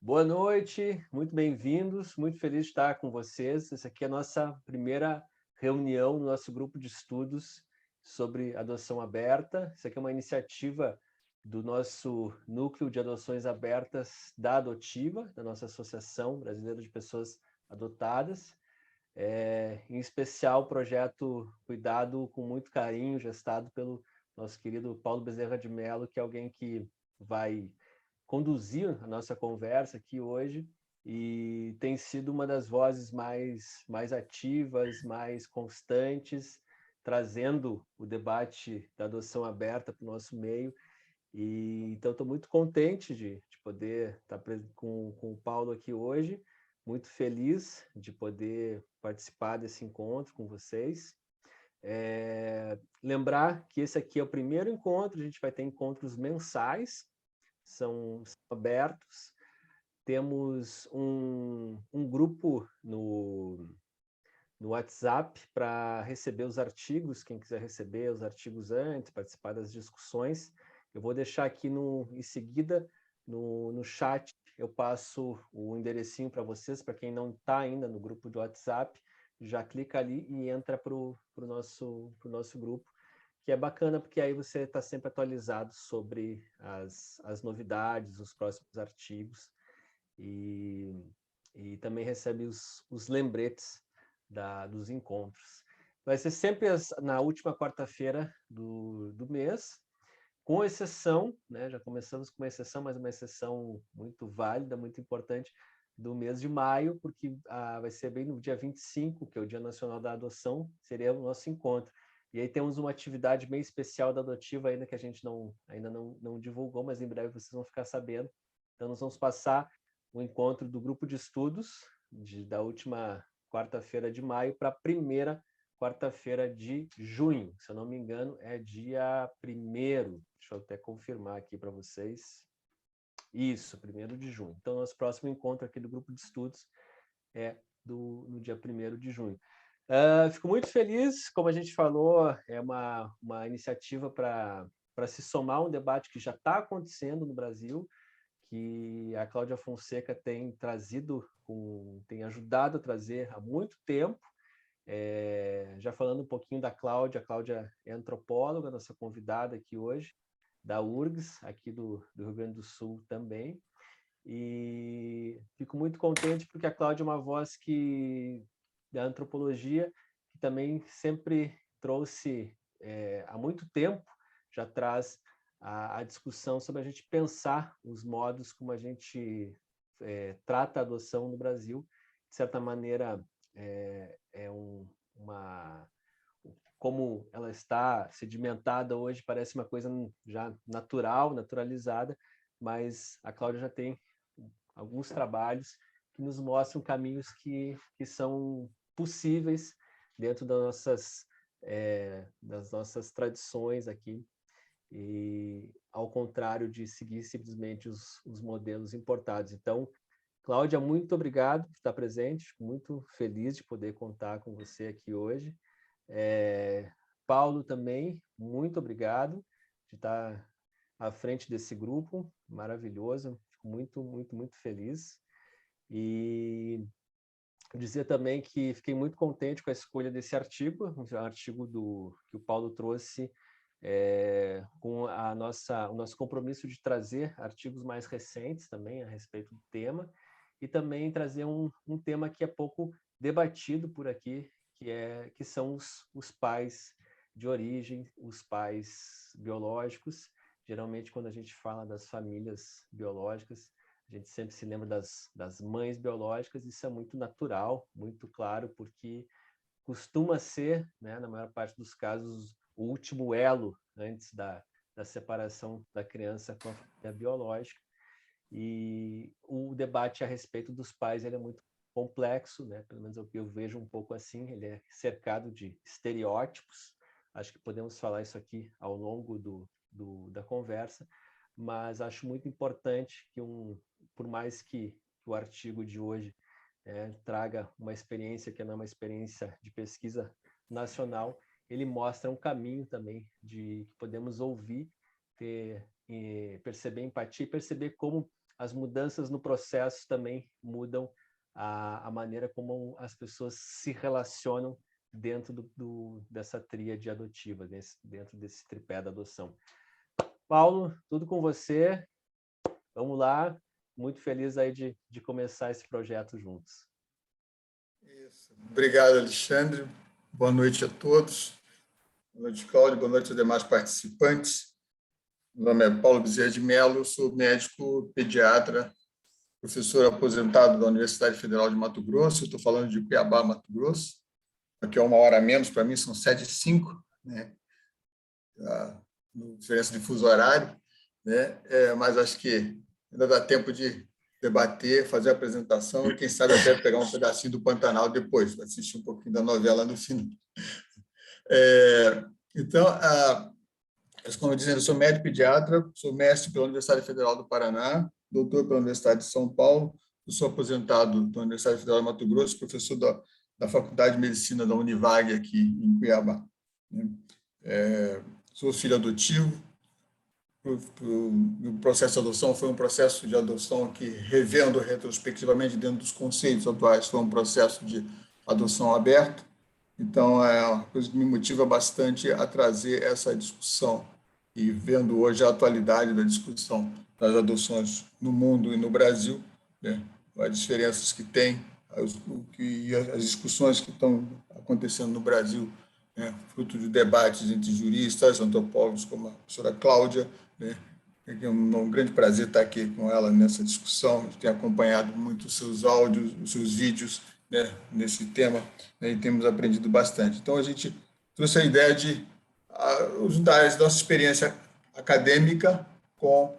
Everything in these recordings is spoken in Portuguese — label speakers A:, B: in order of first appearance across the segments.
A: Boa noite, muito bem-vindos, muito feliz de estar com vocês. Essa aqui é a nossa primeira reunião no nosso grupo de estudos sobre adoção aberta. Isso aqui é uma iniciativa do nosso Núcleo de Adoções Abertas da Adotiva, da nossa Associação Brasileira de Pessoas Adotadas. Em especial o projeto cuidado com muito carinho, gestado pelo nosso querido Paulo Bezerra de Mello, que é alguém que vai conduzir a nossa conversa aqui hoje e tem sido uma das vozes mais ativas, mais constantes, trazendo o debate da adoção aberta para o nosso meio. E então estou muito contente de poder estar com o Paulo aqui hoje, muito feliz de poder participar desse encontro com vocês. Lembrar que esse aqui é o primeiro encontro, a gente vai ter encontros mensais, são abertos. Temos um grupo no WhatsApp para receber os artigos, quem quiser receber os artigos antes, participar das discussões. Eu vou deixar aqui em seguida, no chat, eu passo o enderecinho para vocês, para quem não está ainda no grupo do WhatsApp, já clica ali e entra para o nosso grupo, que é bacana, porque aí você está sempre atualizado sobre as novidades, os próximos artigos, e, e também recebe os lembretes dos encontros. Vai ser sempre na última quarta-feira do mês, com exceção, né, já começamos com uma exceção, mas uma exceção muito válida, muito importante, do mês de maio, porque vai ser bem no dia 25, que é o Dia Nacional da Adoção, seria o nosso encontro. E aí temos uma atividade bem especial da Adotiva ainda que a gente ainda não divulgou, mas em breve vocês vão ficar sabendo. Então nós vamos passar o encontro do grupo de estudos da última quarta-feira de maio para a primeira quarta-feira de junho. Se eu não me engano, é dia 1º. Deixa eu até confirmar aqui para vocês. Isso, 1º de junho. Então, nosso próximo encontro aqui do grupo de estudos é no dia 1º de junho. Fico muito feliz, como a gente falou, é uma iniciativa para se somar a um debate que já está acontecendo no Brasil, que a Cláudia Fonseca tem tem ajudado a trazer há muito tempo. Já falando um pouquinho da Cláudia, a Cláudia é antropóloga, nossa convidada aqui hoje, da URGS, aqui do Rio Grande do Sul também. E fico muito contente porque a Cláudia é uma voz da antropologia, que também sempre trouxe, há muito tempo, já traz a discussão sobre a gente pensar os modos como a gente trata a adoção no Brasil. De certa maneira, uma como ela está sedimentada hoje, parece uma coisa já natural, naturalizada, mas a Cláudia já tem alguns trabalhos que nos mostram caminhos que são possíveis dentro das nossas tradições aqui, e ao contrário de seguir simplesmente os modelos importados. Então, Cláudia, muito obrigado por estar presente, fico muito feliz de poder contar com você aqui hoje. Paulo também, muito obrigado de estar à frente desse grupo, maravilhoso, fico muito, muito, muito feliz. E dizer também que fiquei muito contente com a escolha desse artigo, um artigo que o Paulo trouxe, com o nosso compromisso de trazer artigos mais recentes também a respeito do tema, e também trazer um tema que é pouco debatido por aqui, que são os pais de origem, os pais biológicos. Geralmente, quando a gente fala das famílias biológicas, a gente sempre se lembra das mães biológicas. Isso é muito natural, muito claro, porque costuma ser, né, na maior parte dos casos, o último elo antes da separação da criança com a família biológica. E o debate a respeito dos pais ele é muito complexo, né? Pelo menos eu vejo um pouco assim, ele é cercado de estereótipos. Acho que podemos falar isso aqui ao longo da conversa, mas acho muito importante por mais que o artigo de hoje traga uma experiência que não é uma experiência de pesquisa nacional, ele mostra um caminho também de que podemos ouvir, perceber empatia, perceber como as mudanças no processo também mudam a maneira como as pessoas se relacionam dentro dessa tríade adotiva, dentro desse tripé da adoção. Paulo, tudo com você. Vamos lá. Muito feliz aí de começar esse projeto juntos.
B: Isso. Obrigado, Alexandre. Boa noite a todos. Boa noite, Cláudio. Boa noite aos demais participantes. Meu nome é Paulo Bezerra de Mello, eu sou médico pediatra, professor aposentado da Universidade Federal de Mato Grosso. Eu estou falando de Cuiabá, Mato Grosso. Aqui é 1 hora a menos, para mim são 7h05, né? Diferença de fuso horário, né? Mas acho que ainda dá tempo de debater, fazer a apresentação e, quem sabe, até pegar um pedacinho do Pantanal depois, para assistir um pouquinho da novela no final. Então, como eu disse, eu sou médico pediatra, sou mestre pela Universidade Federal do Paraná, doutor pela Universidade de São Paulo, eu sou aposentado da Universidade Federal de Mato Grosso, professor da Faculdade de Medicina da Univag, aqui em Cuiabá. Sou filho adotivo. O processo de adoção foi um processo de adoção que, revendo retrospectivamente dentro dos conceitos atuais, foi um processo de adoção aberto. Então, é uma coisa que me motiva bastante a trazer essa discussão. E vendo hoje a atualidade da discussão das adoções no mundo e no Brasil, né, as diferenças que tem, as discussões que estão acontecendo no Brasil, né, fruto de debates entre juristas, antropólogos, como a professora Cláudia, né, é um grande prazer estar aqui com ela nessa discussão. Tenho acompanhado muito os seus áudios, os seus vídeos, né, nesse tema, né, e temos aprendido bastante. Então, a gente trouxe a ideia de juntar a nossa experiência acadêmica com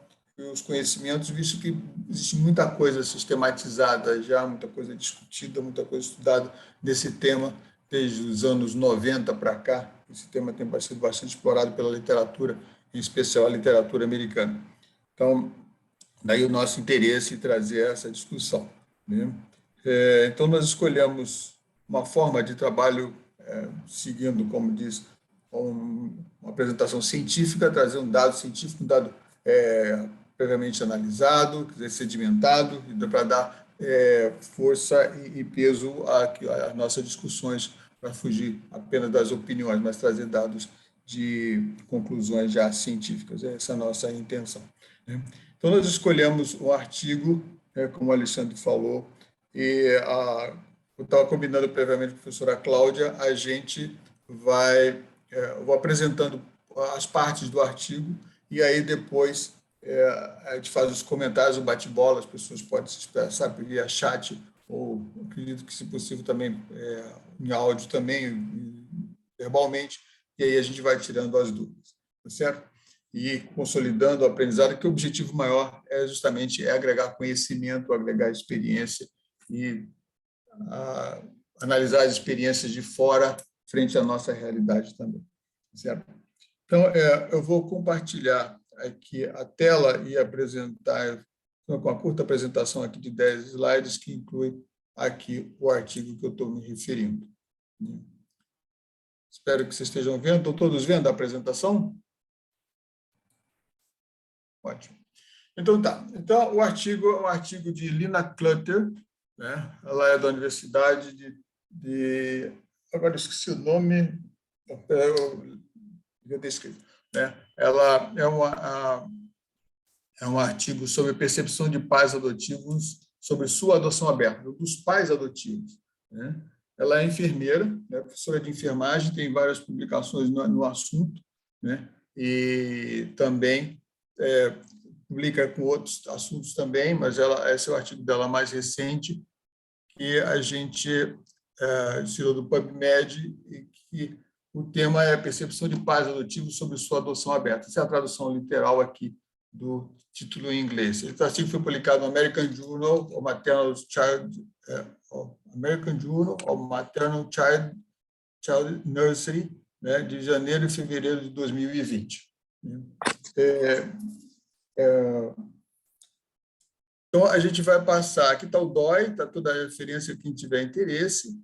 B: os conhecimentos, visto que existe muita coisa sistematizada já, muita coisa discutida, muita coisa estudada nesse tema desde os anos 90 para cá. Esse tema tem sido bastante explorado pela literatura, em especial a literatura americana. Então, daí o nosso interesse em trazer essa discussão, né? Então, nós escolhemos uma forma de trabalho seguindo, como diz, uma apresentação científica, trazer um dado científico, um dado previamente analisado, sedimentado, para dar força e peso às nossas discussões, para fugir apenas das opiniões, mas trazer dados de conclusões já científicas. Essa é a nossa intenção, né? Então, nós escolhemos um artigo, como o Alexandre falou, e eu estava combinando previamente com a professora Cláudia, a gente eu vou apresentando as partes do artigo, e aí depois a gente faz os comentários, o bate-bola, as pessoas podem se expressar via chat, ou acredito que, se possível, também em áudio também, verbalmente, e aí a gente vai tirando as dúvidas, tá certo? E consolidando o aprendizado, que o objetivo maior é justamente agregar conhecimento, agregar experiência e analisar as experiências de fora frente à nossa realidade também, certo? Então, eu vou compartilhar aqui a tela e apresentar, com uma curta apresentação aqui de 10 slides, que inclui aqui o artigo que eu estou me referindo. Espero que vocês estejam vendo. Estão todos vendo a apresentação? Ótimo. Então, tá. Então, o artigo é um artigo de Lina Clutter, né? Ela é da Universidade de... Agora, esqueci o nome. Eu descrevo, né? Ela é um artigo sobre percepção de pais adotivos, sobre sua adoção aberta, dos pais adotivos, né? Ela é enfermeira, né? Professora de enfermagem, tem várias publicações no assunto, né? E também publica com outros assuntos também, mas esse é o artigo dela mais recente, que a gente tirou do PubMed, e que o tema é a percepção de pais adotivos sobre sua adoção aberta. Essa é a tradução literal aqui do título em inglês. Esse artigo foi publicado no American Journal of Maternal Child Nursery, né, de janeiro e fevereiro de 2020. Então, a gente vai passar, aqui está o DOI, está toda a referência, quem tiver interesse,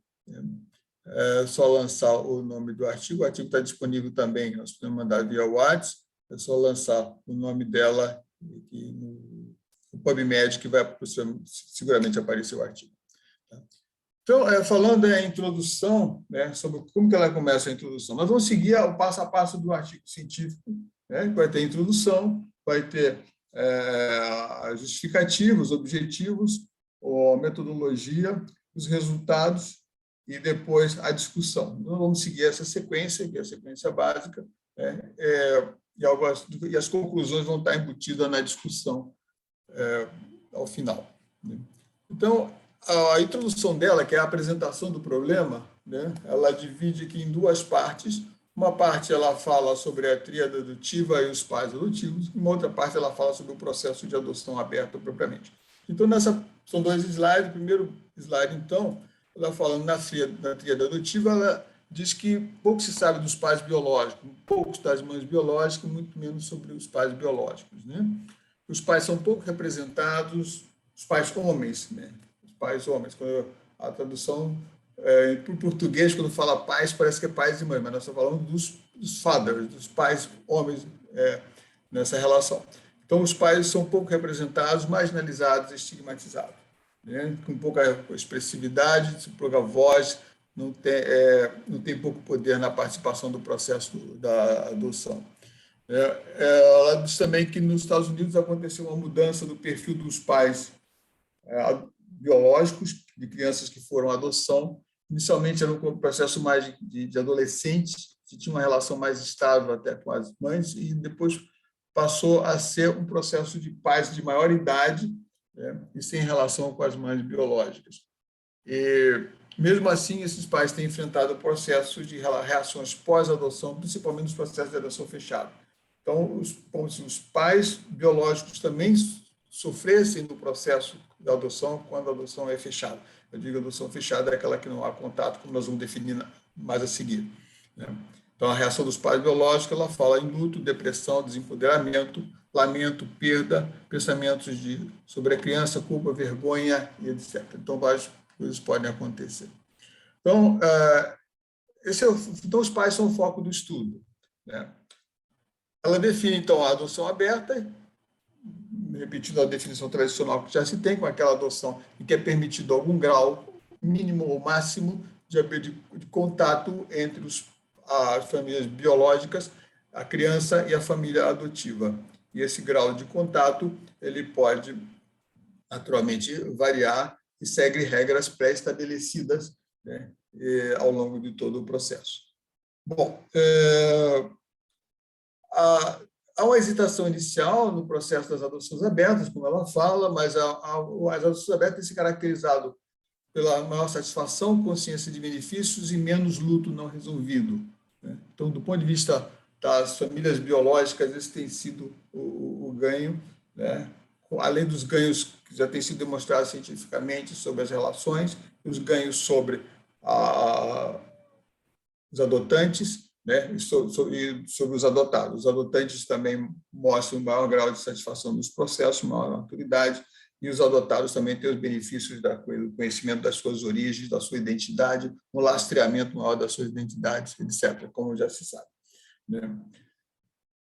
B: é só lançar o nome do artigo está disponível também, nós podemos mandar via WhatsApp, é só lançar o nome dela aqui no o PubMed, que vai seguramente aparecer o artigo. Então, falando a introdução, né, sobre como que ela começa a introdução, nós vamos seguir o passo a passo do artigo científico, né, que vai ter introdução, vai ter justificativos, objetivos, a metodologia, os resultados e depois a discussão. Então, vamos seguir essa sequência, que é a sequência básica, né, e as conclusões vão estar embutidas na discussão ao final. Né? Então, a introdução dela, que é a apresentação do problema, né, ela divide aqui em duas partes. Uma parte ela fala sobre a tríade adotiva e os pais adotivos, e uma outra parte ela fala sobre o processo de adoção aberta propriamente. Então, são 2 slides. O primeiro slide, então, ela falando na tríade adotiva, ela diz que pouco se sabe dos pais biológicos, poucos das mães biológicas, muito menos sobre os pais biológicos. Né? Os pais são pouco representados, os pais homens, né? Os pais homens. Quando a tradução para o português, quando fala pais, parece que é pais e mães, mas nós estamos falando dos fathers, dos pais homens nessa relação. Então, os pais são pouco representados, marginalizados, estigmatizados, né? Com pouca expressividade, pouca voz, não tem pouco poder na participação do processo da adoção. Ela diz também que nos Estados Unidos aconteceu uma mudança do perfil dos pais biológicos, de crianças que foram à adoção. Inicialmente era um processo mais de adolescentes, que tinha uma relação mais estável até com as mães, e depois passou a ser um processo de pais de maior idade, né, e sem relação com as mães biológicas. E, mesmo assim, esses pais têm enfrentado processos de reações pós-adoção, principalmente nos processos de adoção fechada. Então, como se os pais biológicos também sofressem no processo da adoção quando a adoção é fechada. Eu digo adoção fechada é aquela que não há contato, como nós vamos definir mais a seguir. Né? Então, a reação dos pais biológicos, ela fala em luto, depressão, desempoderamento, lamento, perda, pensamentos sobre a criança, culpa, vergonha, e etc. Então, várias coisas podem acontecer. Então, então os pais são o foco do estudo. Né? Ela define, então, a adoção aberta, repetindo a definição tradicional que já se tem, com aquela adoção em que é permitido algum grau mínimo ou máximo de contato entre as famílias biológicas, a criança e a família adotiva. E esse grau de contato ele pode, naturalmente, variar e segue regras pré-estabelecidas, né, ao longo de todo o processo. Bom, há uma hesitação inicial no processo das adoções abertas, como ela fala, mas as adoções abertas têm se caracterizado pela maior satisfação, consciência de benefícios e menos luto não resolvido. Né? Então, do ponto de vista das famílias biológicas, esse tem sido o ganho, né? Além dos ganhos que já têm sido demonstrados cientificamente sobre as relações, os ganhos sobre os adotantes, né, e sobre os adotados. Os adotantes também mostram um maior grau de satisfação dos processos, maior maturidade, e os adotados também têm os benefícios do conhecimento das suas origens, da sua identidade, um lastreamento maior das suas identidades, etc., como já se sabe. Né?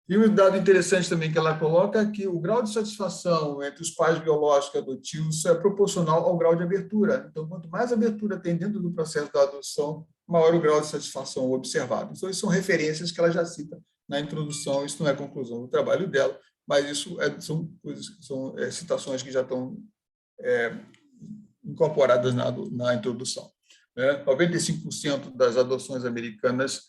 B: E um dado interessante também que ela coloca é que o grau de satisfação entre os pais biológicos e adotivos é proporcional ao grau de abertura. Então, quanto mais abertura tem dentro do processo da adoção, maior o grau de satisfação observado. Então, isso são referências que ela já cita na introdução, isso não é conclusão do trabalho dela, mas isso são citações que já estão incorporadas na introdução. 95% das adoções americanas,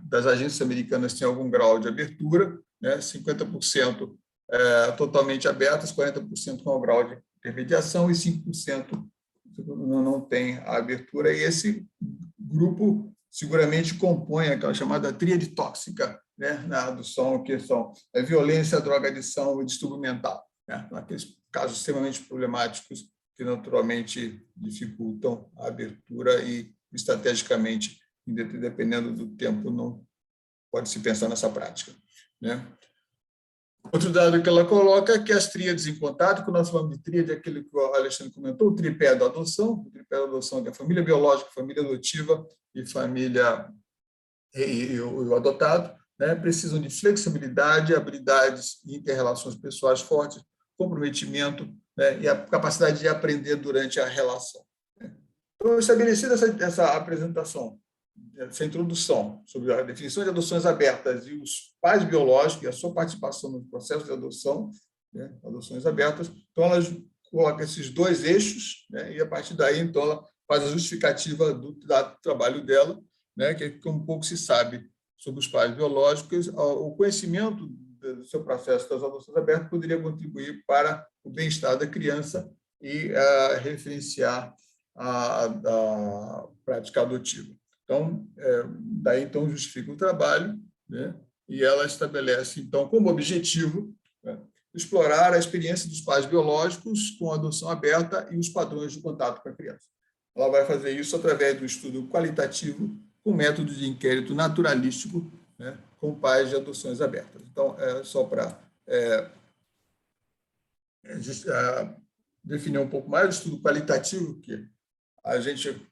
B: das agências americanas, têm algum grau de abertura, 50% totalmente abertas, 40% com o grau de intermediação e 5% não tem a abertura. E esse grupo seguramente compõe aquela chamada tríade tóxica, na adoção, que são a violência, a droga-adição e o distúrbio mental, aqueles casos extremamente problemáticos que naturalmente dificultam a abertura e, estrategicamente, dependendo do tempo, não pode se pensar nessa prática. Outro dado que ela coloca é que as tríades em contato, quando nós falamos de tríade, é aquele que o Alexandre comentou, o tripé da adoção. O tripé da adoção é a família biológica, família adotiva e o adotado, precisam de flexibilidade, habilidades e inter-relações pessoais fortes, comprometimento, né, e a capacidade de aprender durante a relação. Então, estabelecida essa apresentação, essa introdução sobre a definição de adoções abertas e os pais biológicos e a sua participação no processo de adoção, né, adoções abertas, então ela coloca esses dois eixos, né, e a partir daí, então, ela faz a justificativa do trabalho dela, né, que um pouco se sabe sobre os pais biológicos, o conhecimento do seu processo das adoções abertas poderia contribuir para o bem-estar da criança e referenciar a prática adotiva. Então, daí então justifica o trabalho, né, e ela estabelece, então, como objetivo, né, explorar a experiência dos pais biológicos com a adoção aberta e os padrões de contato com a criança. Ela vai fazer isso através do estudo qualitativo com método de inquérito naturalístico, né, com pais de adoções abertas. Então, só para definir um pouco mais o estudo qualitativo, que a gente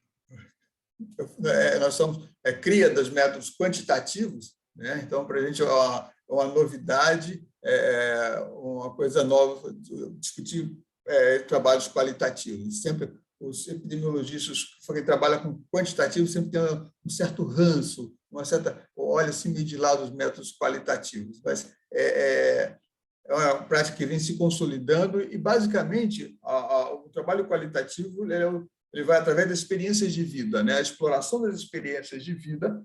B: nós somos cria dos métodos quantitativos, né? Então, para a gente é uma novidade, uma coisa nova, discutir trabalhos qualitativos. Sempre os epidemiologistas que trabalham com quantitativo sempre tem um certo ranço, uma certa olha-se de lado os métodos qualitativos, mas é uma prática que vem se consolidando e, basicamente, o trabalho qualitativo ele vai através das experiências de vida, né? A exploração das experiências de vida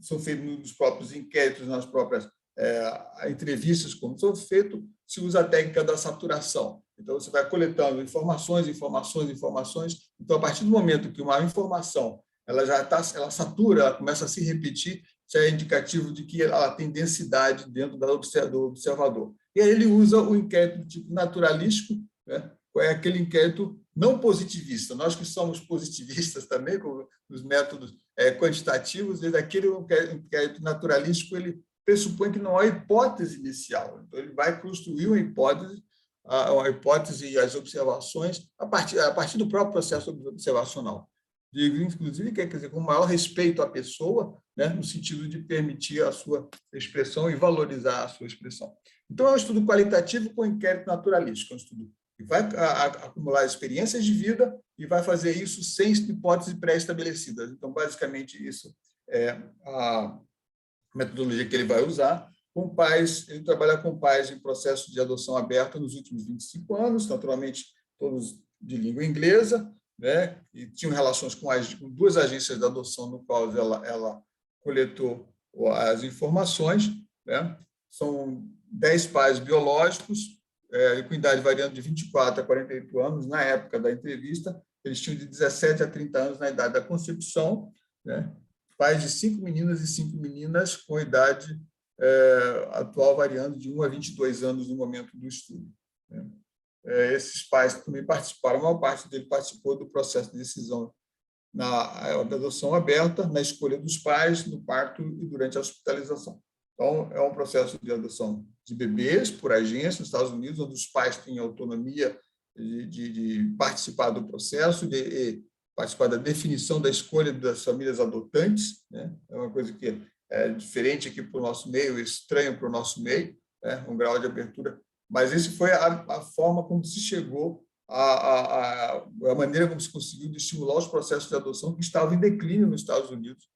B: são feitos nos próprios inquéritos, nas próprias entrevistas, como são feitos, se usa a técnica da saturação. Então, você vai coletando informações. Então, a partir do momento que uma informação ela satura, ela começa a se repetir, isso é indicativo de que ela tem densidade dentro do observador. E aí ele usa o inquérito de tipo naturalístico, né? É aquele inquérito não positivista. Nós que somos positivistas também, com os métodos quantitativos, aquele inquérito naturalístico ele pressupõe que não há hipótese inicial. Então, ele vai construir uma hipótese e as observações a partir do próprio processo observacional. Inclusive, quer dizer, com maior respeito à pessoa, né, no sentido de permitir a sua expressão e valorizar a sua expressão. Então, é um estudo qualitativo com inquérito naturalístico, é um estudo que vai acumular experiências de vida e vai fazer isso sem hipóteses pré-estabelecidas. Então, basicamente, isso é a metodologia que ele vai usar. Com pais, ele trabalha com pais em processo de adoção aberta nos últimos 25 anos, naturalmente, todos de língua inglesa, né? E tinham relações com duas agências de adoção, no qual ela coletou as informações, né? São 10 pais biológicos, com idade variando de 24 a 48 anos, na época da entrevista, eles tinham de 17 a 30 anos na idade da concepção, né? Pais de 5 meninas e 5 meninas, com idade atual variando de 1 a 22 anos no momento do estudo, né? Esses pais também participaram, a maior parte dele participou do processo de decisão na adoção aberta, na escolha dos pais, no parto e durante a hospitalização. Então, é um processo de adoção de bebês por agência nos Estados Unidos, onde os pais têm autonomia de participar do processo, de participar da definição da escolha das famílias adotantes, né? É uma coisa que é diferente aqui para o nosso meio, estranho para o nosso meio, né? Um grau de abertura. Mas esse foi a forma como se chegou, a maneira como se conseguiu estimular os processos de adoção que estavam em declínio nos Estados Unidos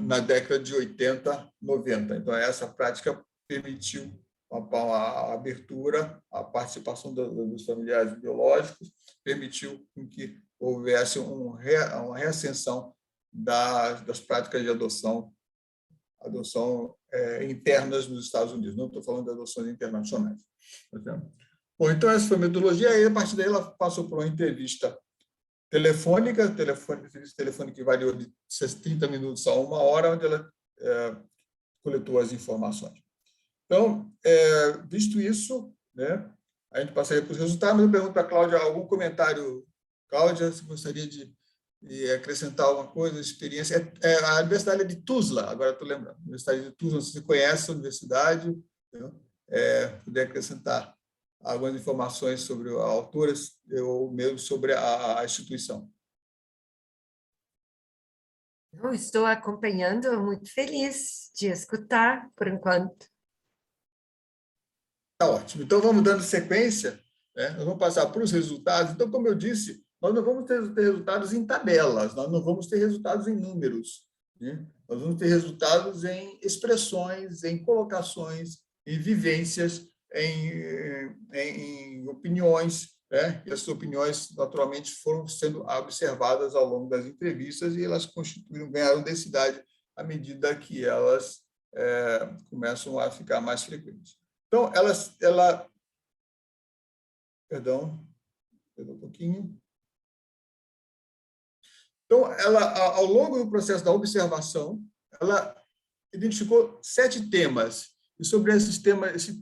B: na década de 80, 90. Então, essa prática permitiu a abertura, a participação dos familiares biológicos, permitiu que houvesse uma reascensão das práticas de adoção internas nos Estados Unidos. Não estou falando de adoções internacionais. Bom, então, essa foi a metodologia, e a partir daí ela passou por uma entrevista telefônica que variou de 30 minutos a 1 hora, onde ela coletou as informações. Então, visto isso, né, a gente passaria para os resultados, mas eu pergunto para a Cláudia algum comentário. Cláudia, se gostaria de acrescentar alguma coisa, experiência. A Universidade de Tuzla, agora estou lembrando. A Universidade de Tuzla, você conhece a universidade, puder acrescentar algumas informações sobre autores ou mesmo sobre a instituição.
C: Eu estou acompanhando, muito feliz de escutar, por enquanto.
B: Tá ótimo. Então, vamos dando sequência, né? Nós vamos passar para os resultados. Então, como eu disse, nós não vamos ter resultados em tabelas, nós não vamos ter resultados em números, né? Nós vamos ter resultados em expressões, em colocações, em vivências, em opiniões, né? E essas opiniões, naturalmente, foram sendo observadas ao longo das entrevistas e elas ganharam densidade à medida que elas começam a ficar mais frequentes. Então, perdão um pouquinho. Então, ao longo do processo da observação, ela identificou 7 temas. E sobre esses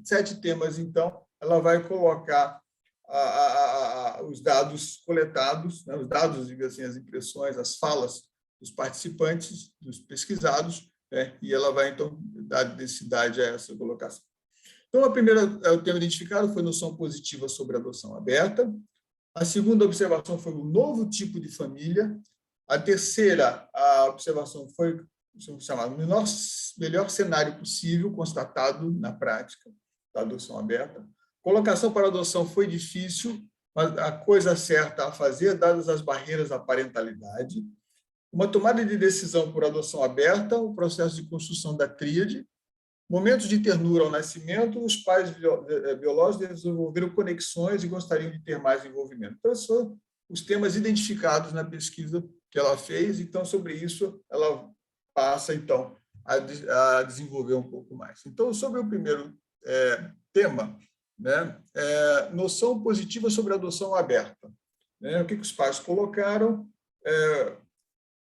B: 7 temas, então, ela vai colocar os dados coletados, né, os dados, digamos assim, as impressões, as falas dos participantes, dos pesquisados, né, e ela vai, então, dar densidade a essa colocação. Então, o tema identificado foi noção positiva sobre a adoção aberta. A segunda observação foi o novo tipo de família. A terceira observação foi chamado melhor cenário possível constatado na prática da adoção aberta. Colocação para adoção foi difícil, mas a coisa certa a fazer, dadas as barreiras à parentalidade. Uma tomada de decisão por adoção aberta, o processo de construção da tríade. Momentos de ternura ao nascimento, os pais biológicos desenvolveram conexões e gostariam de ter mais envolvimento. Então, esses são os temas identificados na pesquisa que ela fez. Então, sobre isso, ela passa, então, a desenvolver um pouco mais. Então, sobre o primeiro tema, né, noção positiva sobre a adoção aberta. Né, o que os pais colocaram?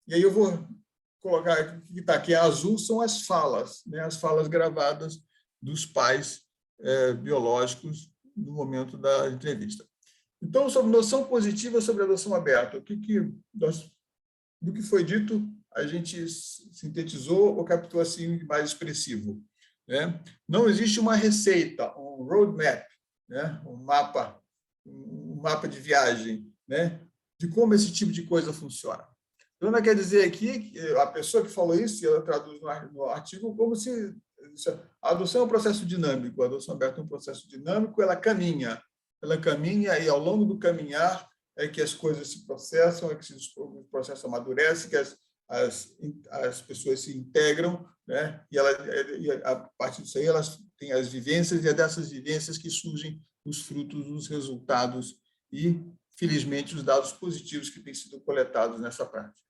B: E aí eu vou colocar que está aqui azul são as falas, né? As falas gravadas dos pais biológicos no momento da entrevista. Então, sobre noção positiva sobre a adoção aberta, do que foi dito, a gente sintetizou ou captou assim mais expressivo, né? Não existe uma receita, um roadmap, né? Um mapa de viagem, né? De como esse tipo de coisa funciona. Então, ela quer dizer aqui, que a pessoa que falou isso, ela traduz no artigo como se a adoção é um processo dinâmico, a adoção aberta é um processo dinâmico, ela caminha e ao longo do caminhar é que as coisas se processam, é que o processo amadurece, que as pessoas se integram, né? E a partir disso aí elas têm as vivências e é dessas vivências que surgem os frutos, os resultados e, felizmente, os dados positivos que têm sido coletados nessa prática.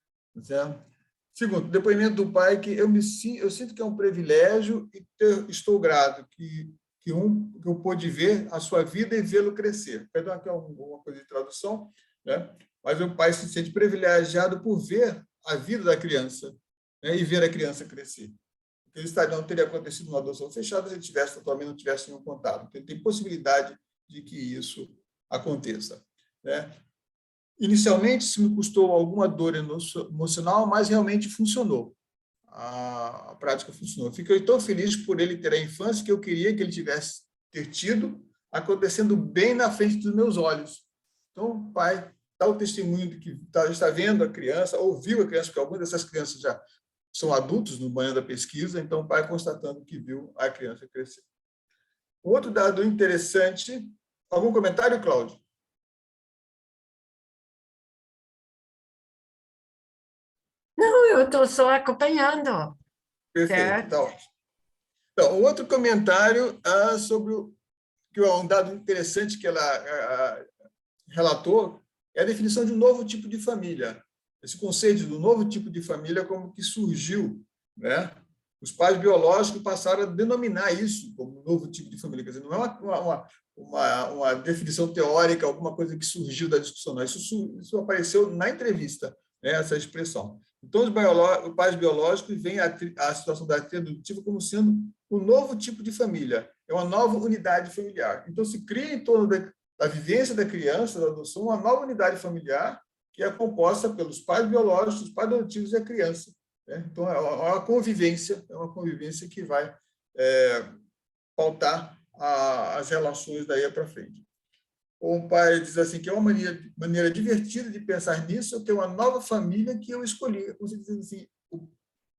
B: Certo? Segundo, depoimento do pai, que eu sinto que é um privilégio e estou grato que eu pude ver a sua vida e vê-lo crescer. Perdão, aqui é uma coisa de tradução, né? Mas o pai se sente privilegiado por ver a vida da criança, né? E ver a criança crescer. Porque isso não teria acontecido numa adoção fechada se ele atualmente não tivesse nenhum contato. Então, tem possibilidade de que isso aconteça, né? Inicialmente, isso me custou alguma dor emocional, mas realmente funcionou. A prática funcionou. Fiquei tão feliz por ele ter a infância que eu queria que ele tivesse tido, acontecendo bem na frente dos meus olhos. Então, o pai dá o testemunho de que está vendo a criança, ouviu a criança, porque algumas dessas crianças já são adultos no banho da pesquisa, então o pai constatando que viu a criança crescer. Outro dado interessante, algum comentário, Cláudio?
C: Não, eu estou só acompanhando.
B: Perfeito, está ótimo. Então, outro comentário sobre um dado interessante que ela relatou é a definição de um novo tipo de família. Esse conceito do novo tipo de família como que surgiu, né? Os pais biológicos passaram a denominar isso como um novo tipo de família. Quer dizer, não é uma definição teórica, alguma coisa que surgiu da discussão, não. Isso apareceu na entrevista, né? Essa expressão. Então, os pais biológicos veem a situação da tríade adotiva como sendo um novo tipo de família, é uma nova unidade familiar. Então, se cria em torno da vivência da criança, da adoção, uma nova unidade familiar que é composta pelos pais biológicos, os pais adotivos e a criança, né? Então, é uma convivência que vai pautar as relações daí para frente. O pai diz assim que é uma maneira divertida de pensar nisso, que é uma nova família que eu escolhi. Como se diz assim,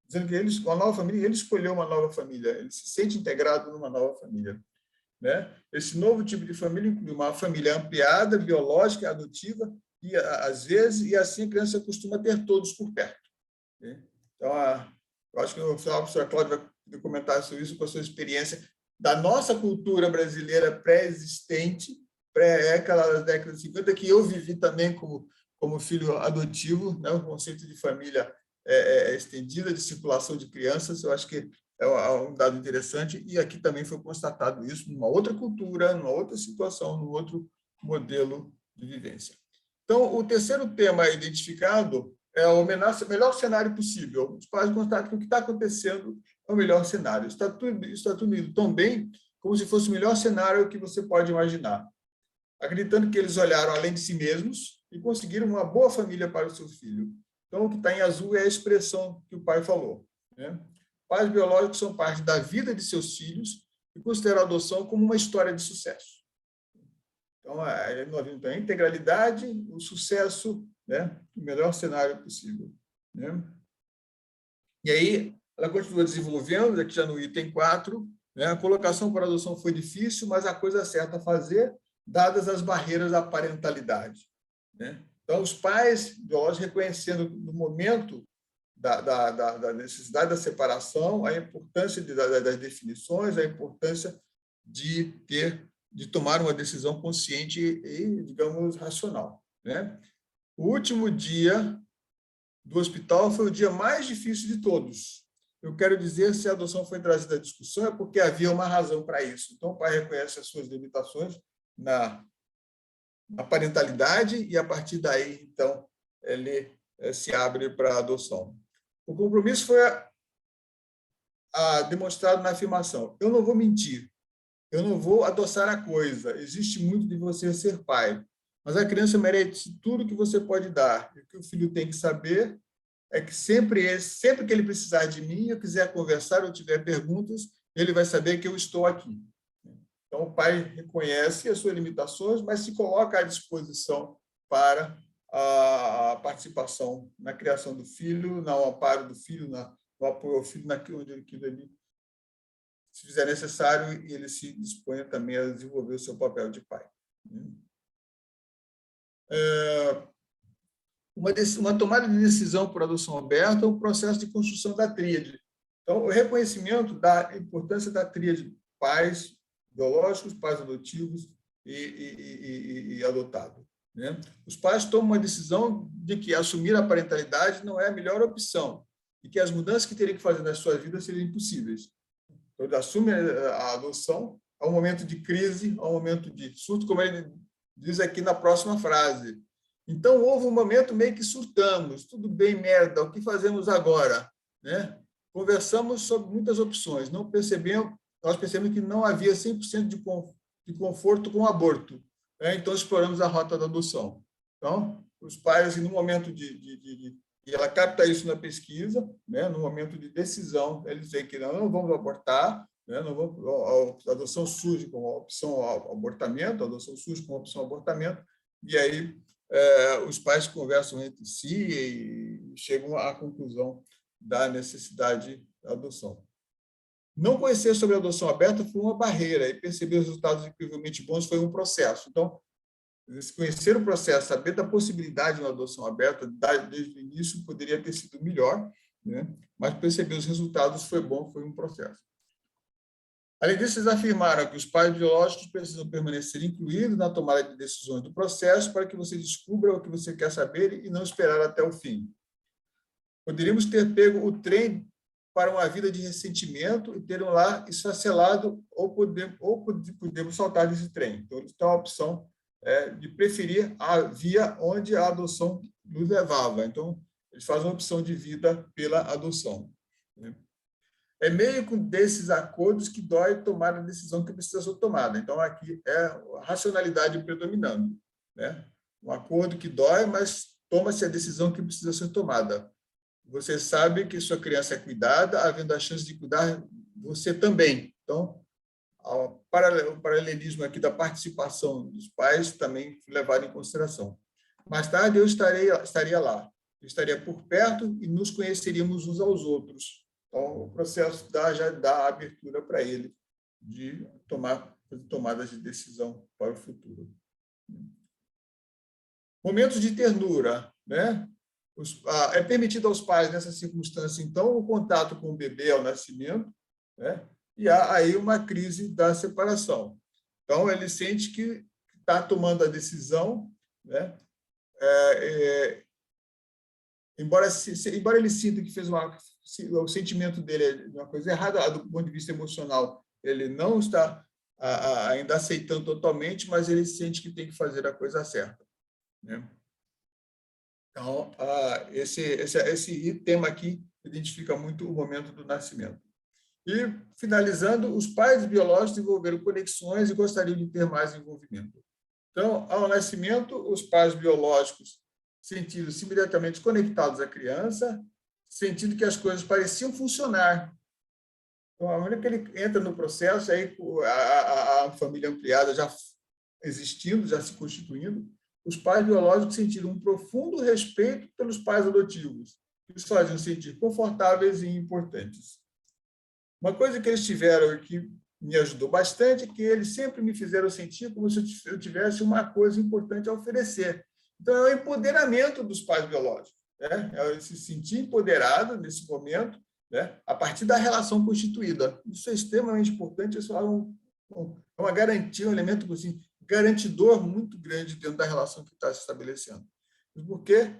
B: dizendo que uma nova família, ele escolheu uma nova família, ele se sente integrado numa nova família, né? Esse novo tipo de família inclui uma família ampliada, biológica, adotiva, e às vezes, e assim a criança costuma ter todos por perto. Né? Então, eu acho que no final a professora Cláudia vai poder comentar sobre isso com a sua experiência da nossa cultura brasileira pré-existente, aquela das décadas de 50, que eu vivi também como filho adotivo, né? O conceito de família estendida, de circulação de crianças, eu acho que é um dado interessante, e aqui também foi constatado isso numa outra cultura, numa outra situação, num outro modelo de vivência. Então, o terceiro tema identificado é o melhor cenário possível. Os pais constatam que o que está acontecendo é o melhor cenário. Está tudo indo tão bem como se fosse o melhor cenário que você pode imaginar, acreditando que eles olharam além de si mesmos e conseguiram uma boa família para o seu filho. Então, o que está em azul é a expressão que o pai falou, né? Pais biológicos são parte da vida de seus filhos e consideram a adoção como uma história de sucesso. Então, nós vimos a integralidade, o sucesso, né? O melhor cenário possível, né? E aí, ela continua desenvolvendo, aqui já no item 4, né? A colocação para adoção foi difícil, mas a coisa certa a fazer, dadas as barreiras à parentalidade, né? Então, os pais biológicos reconhecendo no momento da necessidade da separação, a importância das definições, a importância de tomar uma decisão consciente e, digamos, racional, né? O último dia do hospital foi o dia mais difícil de todos. Eu quero dizer, se a adoção foi trazida à discussão, é porque havia uma razão para isso. Então, o pai reconhece as suas limitações na parentalidade e, a partir daí, então, ele se abre para a adoção. O compromisso foi demonstrado na afirmação: eu não vou mentir, eu não vou adoçar a coisa, existe muito de você ser pai, mas a criança merece tudo que você pode dar. E o que o filho tem que saber é que sempre que ele precisar de mim, eu quiser conversar ou tiver perguntas, ele vai saber que eu estou aqui. Então, o pai reconhece as suas limitações, mas se coloca à disposição para a participação na criação do filho, no amparo do filho, no apoio ao filho, naquilo onde ele, se fizer necessário, e ele se dispõe também a desenvolver o seu papel de pai. Uma tomada de decisão por adoção aberta é um processo de construção da tríade. Então, o reconhecimento da importância da tríade: pais biológicos, pais adotivos e adotado, né? Os pais tomam uma decisão de que assumir a parentalidade não é a melhor opção e que as mudanças que teriam que fazer nas suas vidas seriam impossíveis. Então, ele assume a adoção a um momento de crise, a um momento de surto, como ele diz aqui na próxima frase. Então, houve um momento meio que surtamos. Tudo bem, merda, o que fazemos agora? Né? Conversamos sobre muitas opções. Nós percebemos que não havia 100% de conforto com o aborto. Né? Então, exploramos a rota da adoção. Então, os pais, no momento e ela capta isso na pesquisa, né? No momento de decisão, eles dizem que não vamos abortar, né? Não vamos, a adoção surge como opção ao abortamento, a adoção surge como opção ao abortamento, e aí os pais conversam entre si e chegam à conclusão da necessidade da adoção. Não conhecer sobre a adoção aberta foi uma barreira, e perceber os resultados incrivelmente bons foi um processo. Então, conhecer o processo, saber da possibilidade de uma adoção aberta desde o início poderia ter sido melhor, né? Mas perceber os resultados foi bom, foi um processo. Além disso, eles afirmaram que os pais biológicos precisam permanecer incluídos na tomada de decisões do processo para que você descubra o que você quer saber e não esperar até o fim. Poderíamos ter pego o trem para uma vida de ressentimento e ter um lar esfacelado, ou podemos saltar desse trem. Então, eles têm a opção de preferir a via onde a adoção nos levava. Então, eles fazem uma opção de vida pela adoção. É meio com desses acordos que dói tomar a decisão que precisa ser tomada. Então, aqui é a racionalidade predominando, né? Um acordo que dói, mas toma-se a decisão que precisa ser tomada. Você sabe que sua criança é cuidada, havendo a chance de cuidar você também. Então, o paralelismo aqui da participação dos pais também foi levado em consideração. Mais tarde, eu estaria lá. Eu estaria por perto e nos conheceríamos uns aos outros. Então, o processo já dá abertura para ele de tomar fazer tomadas de decisão para o futuro. Momentos de ternura, né? É permitido aos pais, nessa circunstância, então, o contato com o bebê ao nascimento, né? E há aí uma crise da separação. Então, ele sente que está tomando a decisão, né? Embora ele sinta que o sentimento dele é uma coisa errada, do ponto de vista emocional, ele não está ainda aceitando totalmente, mas ele sente que tem que fazer a coisa certa, né? Então, esse tema aqui identifica muito o momento do nascimento. E, finalizando, os pais biológicos desenvolveram conexões e gostariam de ter mais envolvimento. Então, ao nascimento, os pais biológicos sentiram-se imediatamente conectados à criança, sentindo que as coisas pareciam funcionar. Então, a maneira que ele entra no processo, aí a família ampliada já existindo, já se constituindo, os pais biológicos sentiram um profundo respeito pelos pais adotivos, que os faziam sentir confortáveis e importantes. Uma coisa que eles tiveram e que me ajudou bastante é que eles sempre me fizeram sentir como se eu tivesse uma coisa importante a oferecer. Então, é o empoderamento dos pais biológicos, né? É se sentir empoderado nesse momento, né? A partir da relação constituída. Isso é extremamente importante, isso é uma garantia, um elemento assim, garantidor muito grande dentro da relação que está se estabelecendo. Porque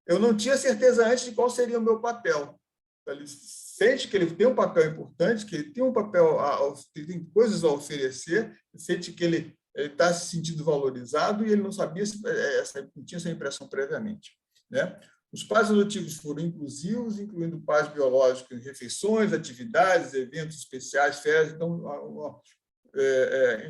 B: eu não tinha certeza antes de qual seria o meu papel. Ele sente que ele tem um papel importante, que ele tem um papel, ele tem coisas a oferecer, sente que ele está se sentindo valorizado e ele não sabia, não tinha essa impressão previamente, né? Os pais adotivos foram inclusivos, incluindo pais biológicos em refeições, atividades, eventos especiais, férias, então,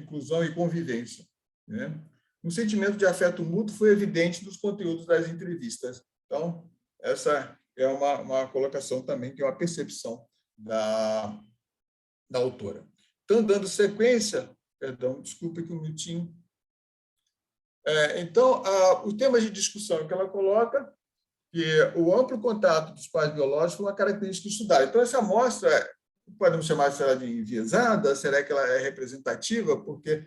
B: inclusão e convivência, né? Um sentimento de afeto mútuo foi evidente nos conteúdos das entrevistas. Então, essa é uma colocação também, que é uma percepção da autora. Então, dando sequência, perdão, desculpa que um minutinho. Então, o tema de discussão que ela coloca, que o amplo contato dos pais biológicos é uma característica estudada. Então, essa amostra, podemos chamar será de enviesada, será que ela é representativa? Porque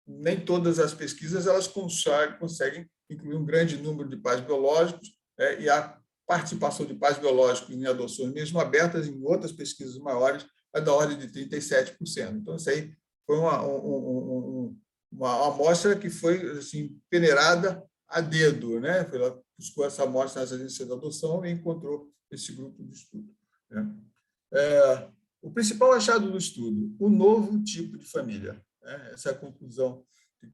B: nem todas as pesquisas elas conseguem incluir um grande número de pais biológicos, e a participação de pais biológicos em adoções, mesmo abertas em outras pesquisas maiores, é da ordem de 37%. Então, isso aí foi uma amostra que foi assim, peneirada a dedo, né? Ela buscou essa amostra nas agências de adoção e encontrou esse grupo de estudo, né? O principal achado do estudo, o novo tipo de família, né? Essa é a conclusão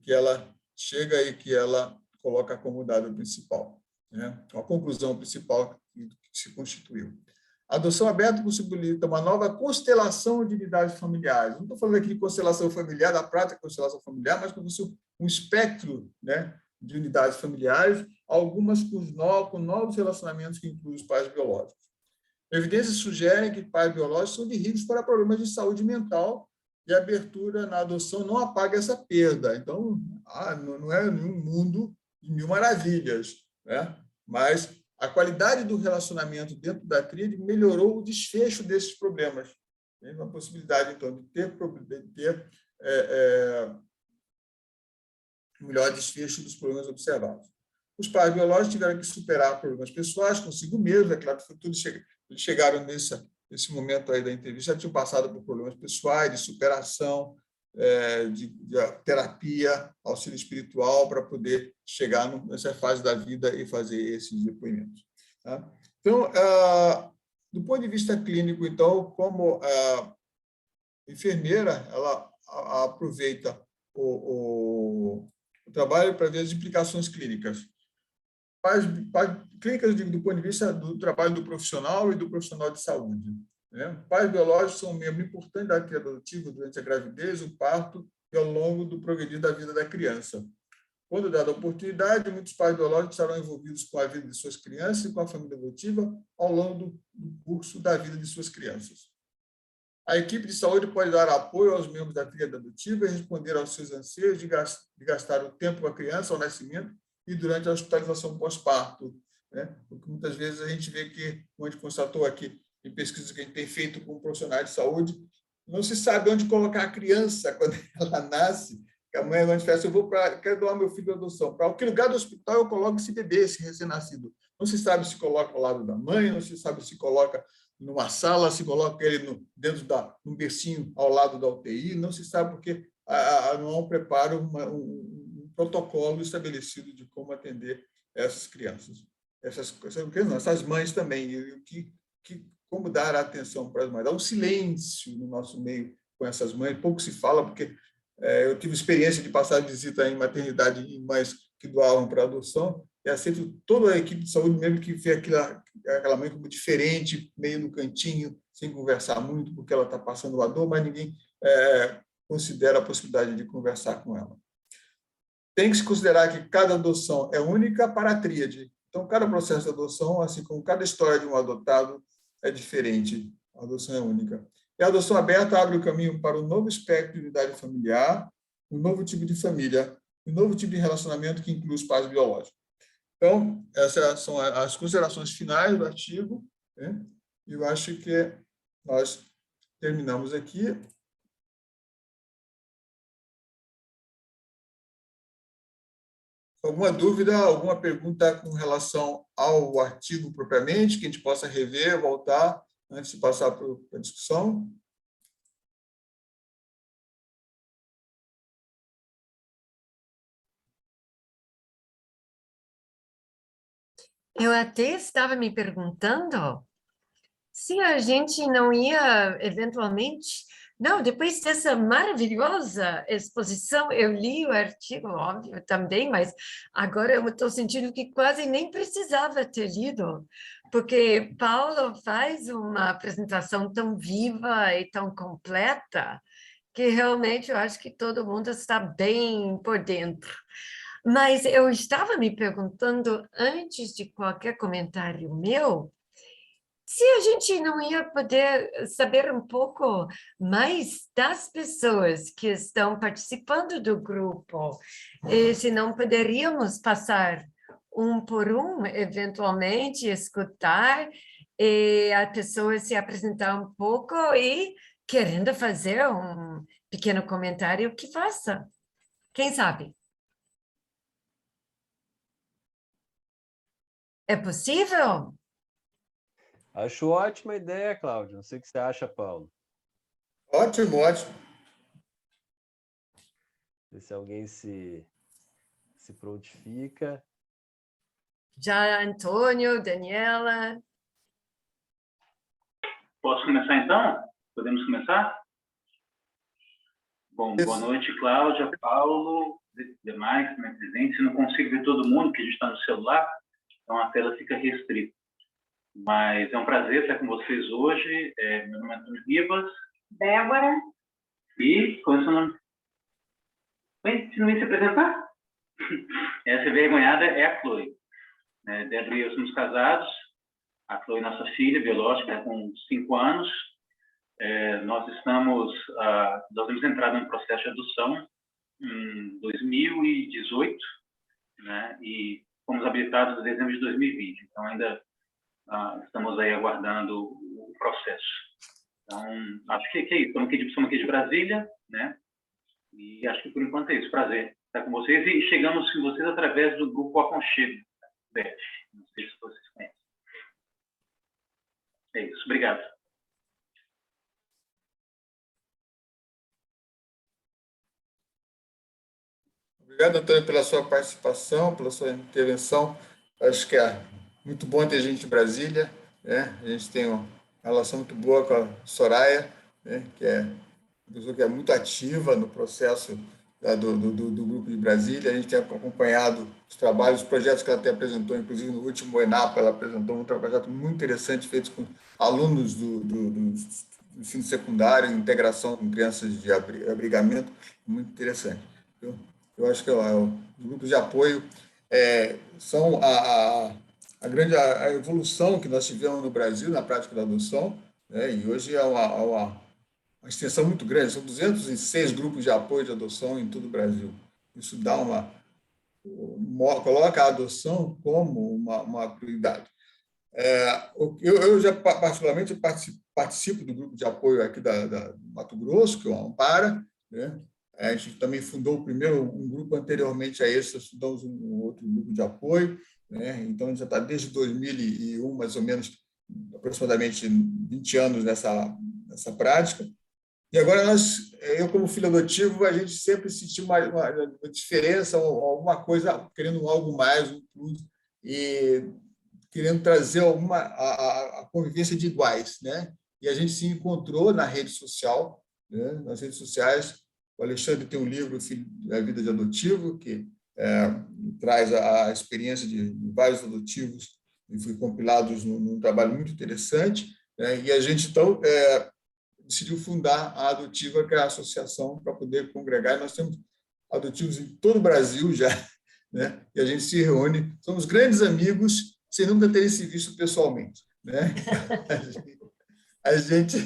B: que ela chega e que ela coloca como dado principal, né? A conclusão principal que se constituiu. A adoção aberta possibilita uma nova constelação de unidades familiares. Não estou falando aqui de constelação familiar, da prática de constelação familiar, mas como um espectro, né, de unidades familiares, algumas com novos relacionamentos que incluem os pais biológicos. Evidências sugerem que pais biológicos são de risco para problemas de saúde mental e a abertura na adoção não apaga essa perda. Então, não é um mundo de mil maravilhas, né? Mas a qualidade do relacionamento dentro da tríade melhorou o desfecho desses problemas. Tem uma possibilidade, então, de ter melhor desfecho dos problemas observados. Os pais biológicos tiveram que superar problemas pessoais consigo mesmos, é claro que eles chegaram nesse momento aí da entrevista, já tinham passado por problemas pessoais, de superação, de terapia, auxílio espiritual, para poder chegar nessa fase da vida e fazer esses depoimentos, tá? Então, do ponto de vista clínico, então, como enfermeira, ela aproveita o trabalho para ver as implicações clínicas. Clínicas do ponto de vista do trabalho do profissional e do profissional de saúde, né? Pais biológicos são um membro importante da tríade adotiva durante a gravidez, o parto e ao longo do progredir da vida da criança. Quando dada a oportunidade, muitos pais biológicos estarão envolvidos com a vida de suas crianças e com a família adotiva ao longo do curso da vida de suas crianças. A equipe de saúde pode dar apoio aos membros da tríade adotiva e responder aos seus anseios de gastar o tempo com a criança ao nascimento e durante a hospitalização pós-parto, né? Porque muitas vezes a gente vê que, como a gente constatou aqui em pesquisas que a gente tem feito com profissionais de saúde, não se sabe onde colocar a criança quando ela nasce, que a mãe manifesta, quero doar meu filho à adoção. Para que lugar do hospital eu coloco esse bebê, esse recém-nascido? Não se sabe se coloca ao lado da mãe, não se sabe se coloca numa sala, se coloca ele dentro num bercinho ao lado da UTI, não se sabe porque não há um preparo, um protocolo estabelecido de como atender essas crianças. Essas mães também, como dar atenção para as mães. Há um silêncio no nosso meio com essas mães, pouco se fala, porque eu tive experiência de passar visita em maternidade em mães que doavam para adoção, e aceito toda a equipe de saúde mesmo que vê aquela mãe como diferente, meio no cantinho, sem conversar muito, porque ela está passando a dor, mas ninguém considera a possibilidade de conversar com ela. Tem que se considerar que cada adoção é única para a tríade. Então, cada processo de adoção, assim como cada história de um adotado, é diferente. A adoção é única. E a adoção aberta abre o caminho para um novo espectro de unidade familiar, um novo tipo de família, um novo tipo de relacionamento que inclui os pais biológicos. Então, essas são as considerações finais do artigo, né? E eu acho que nós terminamos aqui. Alguma dúvida, alguma pergunta com relação ao artigo propriamente, que a gente possa rever, voltar, antes de passar para a discussão?
C: Eu até estava me perguntando se a gente não ia, eventualmente... Não, depois dessa maravilhosa exposição, eu li o artigo, óbvio, também, mas agora eu estou sentindo que quase nem precisava ter lido, porque Paulo faz uma apresentação tão viva e tão completa que realmente eu acho que todo mundo está bem por dentro. Mas eu estava me perguntando, antes de qualquer comentário meu, se a gente não ia poder saber um pouco mais das pessoas que estão participando do grupo, e se não poderíamos passar um por um, eventualmente, escutar, e a pessoa se apresentar um pouco e, querendo fazer um pequeno comentário, que faça. Quem sabe? É possível?
A: Acho ótima ideia, Cláudio. Não sei o que você acha, Paulo.
B: Ótimo, ótimo.
A: Se alguém se prontifica.
C: Já Antônio, Daniela.
D: Posso começar, então? Podemos começar? Bom, boa noite, Cláudia, Paulo, demais, presentes. Não consigo ver todo mundo, porque a gente está no celular, então a tela fica restrita. Mas é um prazer estar com vocês hoje. Meu nome é Antônio Rivas.
E: Débora.
D: E qual é o seu nome? Oi, você não ia se apresentar? Essa vergonhada é a Chloe. Débora e eu somos casados. A Chloe, nossa filha biológica, com 5 anos. Nós temos entrado em processo de adoção em 2018, né? E fomos habilitados em dezembro de 2020. Então, ainda estamos aí aguardando o processo. Então, acho que é isso. Estamos aqui de Brasília, né? E acho que por enquanto é isso. Prazer estar com vocês. E chegamos com vocês através do grupo Aconchego, BF. Não sei se vocês conhecem. É isso. Obrigado.
B: Obrigado, Antônio, pela sua participação, pela sua intervenção. Acho que é muito bom ter gente em Brasília, né? A gente tem uma relação muito boa com a Soraya, né? Que é uma pessoa que é muito ativa no processo do Grupo de Brasília. A gente tem acompanhado os trabalhos, os projetos que ela até apresentou, inclusive no último ENAPA, ela apresentou um projeto muito interessante feito com alunos do ensino secundário, integração com crianças de abrigamento, muito interessante. Eu acho que os grupos de apoio são a evolução que nós tivemos no Brasil na prática da adoção, né? E hoje é uma extensão muito grande, são 206 grupos de apoio de adoção em todo o Brasil. Isso coloca a adoção como uma prioridade. Eu já, particularmente, participo do grupo de apoio aqui do Mato Grosso, que é o Ampara, né? A gente também fundou um grupo anteriormente a esse, nós fundamos um outro grupo de apoio, né? Então, a gente já está desde 2001, mais ou menos, aproximadamente 20 anos nessa prática. E agora, eu, como filho adotivo, a gente sempre sentiu uma diferença, alguma coisa, querendo algo mais, um plus, e querendo trazer a convivência de iguais, né? E a gente se encontrou na rede social, né? Nas redes sociais. O Alexandre tem um livro, Filho da Vida de Adotivo, que traz a experiência de vários adotivos e foi compilados num trabalho muito interessante, né? E a gente, então, decidiu fundar a Adotiva, que é a associação para poder congregar. Nós temos adotivos em todo o Brasil já, né? E a gente se reúne, somos grandes amigos, sem nunca terem se visto pessoalmente, né? A gente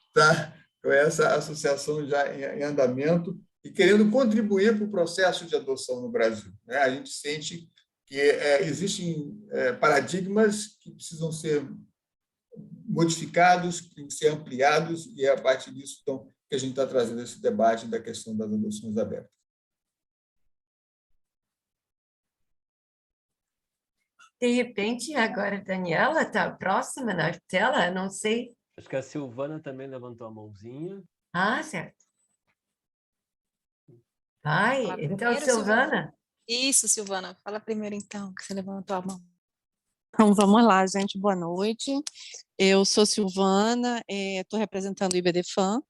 B: está com essa associação já em andamento e querendo contribuir para o processo de adoção no Brasil, né? A gente sente que existem paradigmas que precisam ser modificados, que têm que ser ampliados, e é a partir disso, então, que a gente está trazendo esse debate da questão das adoções abertas.
C: De repente, agora a Daniela está próxima na tela, não sei.
A: Acho que a Silvana também levantou a mãozinha.
C: Ah, certo. Vai,
E: Fala
C: então,
E: primeiro,
C: Silvana.
E: Isso, Silvana. Fala primeiro, então, que você levantou a mão.
F: Então, vamos lá, gente. Boa noite. Eu sou Silvana, estou representando o IBDFAN.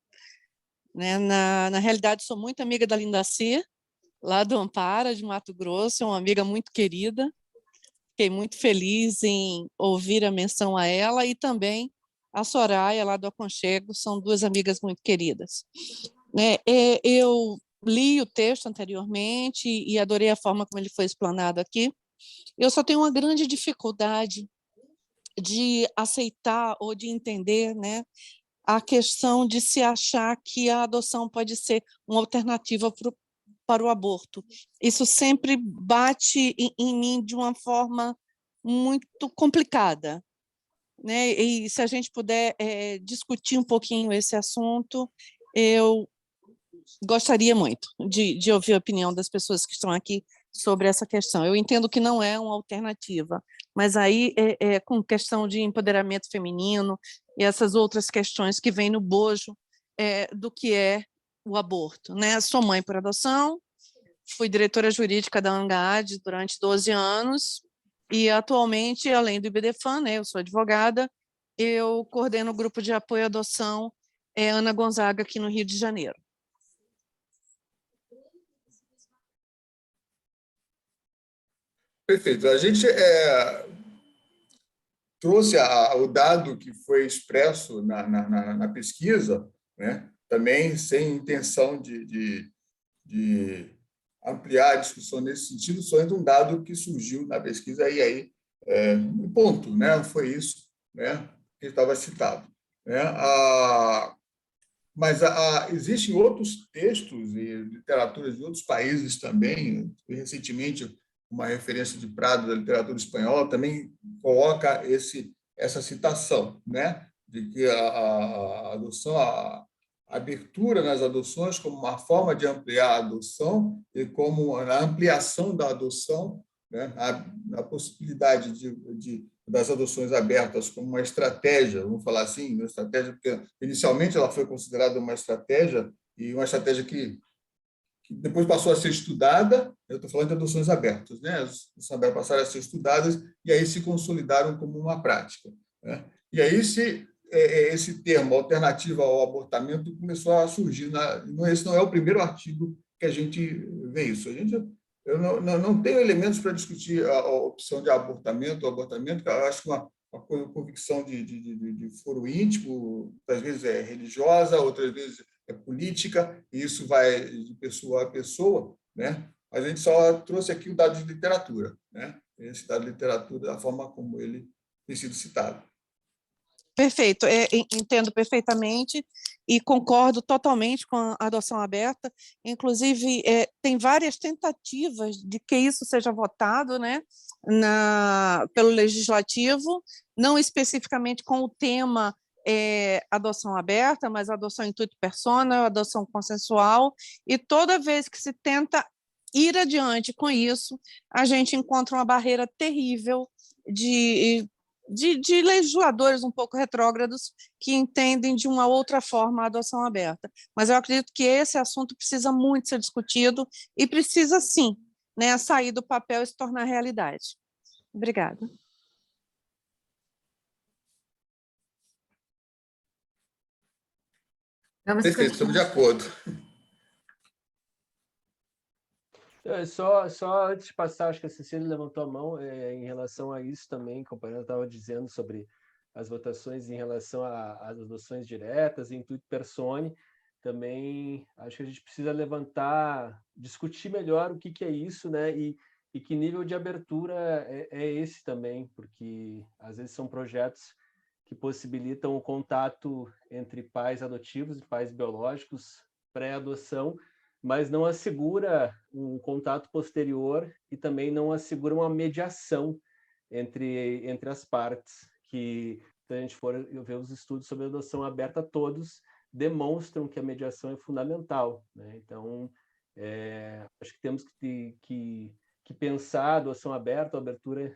F: Né? Na realidade, sou muito amiga da Lindaci, lá do Ampara, de Mato Grosso, é uma amiga muito querida. Fiquei muito feliz em ouvir a menção a ela e também a Soraya, lá do Aconchego, são duas amigas muito queridas. Né? Eu li o texto anteriormente e adorei a forma como ele foi explanado aqui. Eu só tenho uma grande dificuldade de aceitar ou de entender, né, a questão de se achar que a adoção pode ser uma alternativa para o aborto. Isso sempre bate em mim de uma forma muito complicada, né? E se a gente puder discutir um pouquinho esse assunto, eu gostaria muito de ouvir a opinião das pessoas que estão aqui sobre essa questão. Eu entendo que não é uma alternativa, mas aí com questão de empoderamento feminino e essas outras questões que vêm no bojo do que é o aborto, né? Sou mãe por adoção, fui diretora jurídica da ANGAD durante 12 anos e atualmente, além do IBDFAN, né, eu sou advogada, eu coordeno o grupo de apoio à adoção Ana Gonzaga aqui no Rio de Janeiro.
B: Perfeito. A gente trouxe o dado que foi expresso na pesquisa, né? Também sem intenção de ampliar a discussão nesse sentido, só ainda um dado que surgiu na pesquisa, e aí, ponto, né? Foi isso, né, que estava citado. Né? Mas existem outros textos e literaturas de outros países também. Recentemente, uma referência de Prado da literatura espanhola também coloca essa citação, né, de que a adoção, a abertura nas adoções como uma forma de ampliar a adoção e como a ampliação da adoção, né, a possibilidade das adoções abertas como uma estratégia, vamos falar assim, uma estratégia, porque inicialmente ela foi considerada uma estratégia, e uma estratégia que depois passou a ser estudada. Eu estou falando de adoções abertas, né? As adoções abertas passaram a ser estudadas e aí se consolidaram como uma prática, né? E aí esse termo, alternativa ao abortamento, começou a surgir. Esse não é o primeiro artigo que a gente vê isso. Eu não tenho elementos para discutir a opção de abortamento, que eu acho uma convicção de foro íntimo, às vezes é religiosa, outras vezes é política, e isso vai de pessoa a pessoa, né? Mas a gente só trouxe aqui o dado de literatura, né? Esse dado de literatura, da forma como ele tem sido citado.
F: Perfeito, entendo perfeitamente e concordo totalmente com a adoção aberta. Inclusive, tem várias tentativas de que isso seja votado, né, pelo Legislativo, não especificamente com o tema adoção aberta, mas adoção intuito persona, adoção consensual, e toda vez que se tenta ir adiante com isso, a gente encontra uma barreira terrível de legisladores um pouco retrógrados que entendem de uma outra forma a adoção aberta. Mas eu acredito que esse assunto precisa muito ser discutido e precisa, sim, né, sair do papel e se tornar realidade. Obrigada.
C: Vamos
B: Perfeito, estamos de
C: continuar.
B: acordo.
A: Só antes de passar, acho que a Cecília levantou a mão em relação a isso também, como eu estava dizendo sobre as votações em relação às adoções diretas, em intuito persone, também acho que a gente precisa levantar, discutir melhor o que é isso, né? E que nível de abertura é esse também, porque às vezes são projetos que possibilitam o contato entre pais adotivos e pais biológicos pré-adoção, mas não assegura um contato posterior e também não assegura uma mediação entre as partes, que, se a gente for ver os estudos sobre adoção aberta, todos demonstram que a mediação é fundamental, né? Então, acho que temos que pensar a adoção aberta, a abertura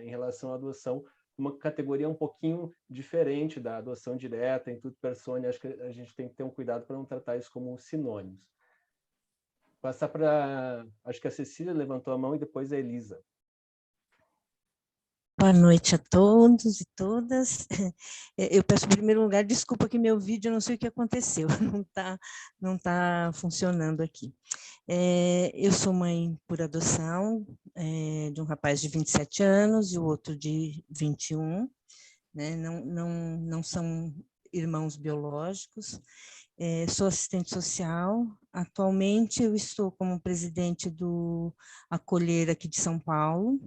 A: em relação à adoção, uma categoria um pouquinho diferente da adoção direta, intuito persone. Acho que a gente tem que ter um cuidado para não tratar isso como sinônimos. Passar para... Acho que a Cecília levantou a mão e depois a Elisa.
G: Boa noite a todos e todas. Eu peço, em primeiro lugar, desculpa que meu vídeo, eu não sei o que aconteceu, não tá funcionando aqui. Eu sou mãe por adoção de um rapaz de 27 anos e o outro de 21, né? Não são irmãos biológicos. Sou assistente social. Atualmente eu estou como presidente do Acolher aqui de São Paulo.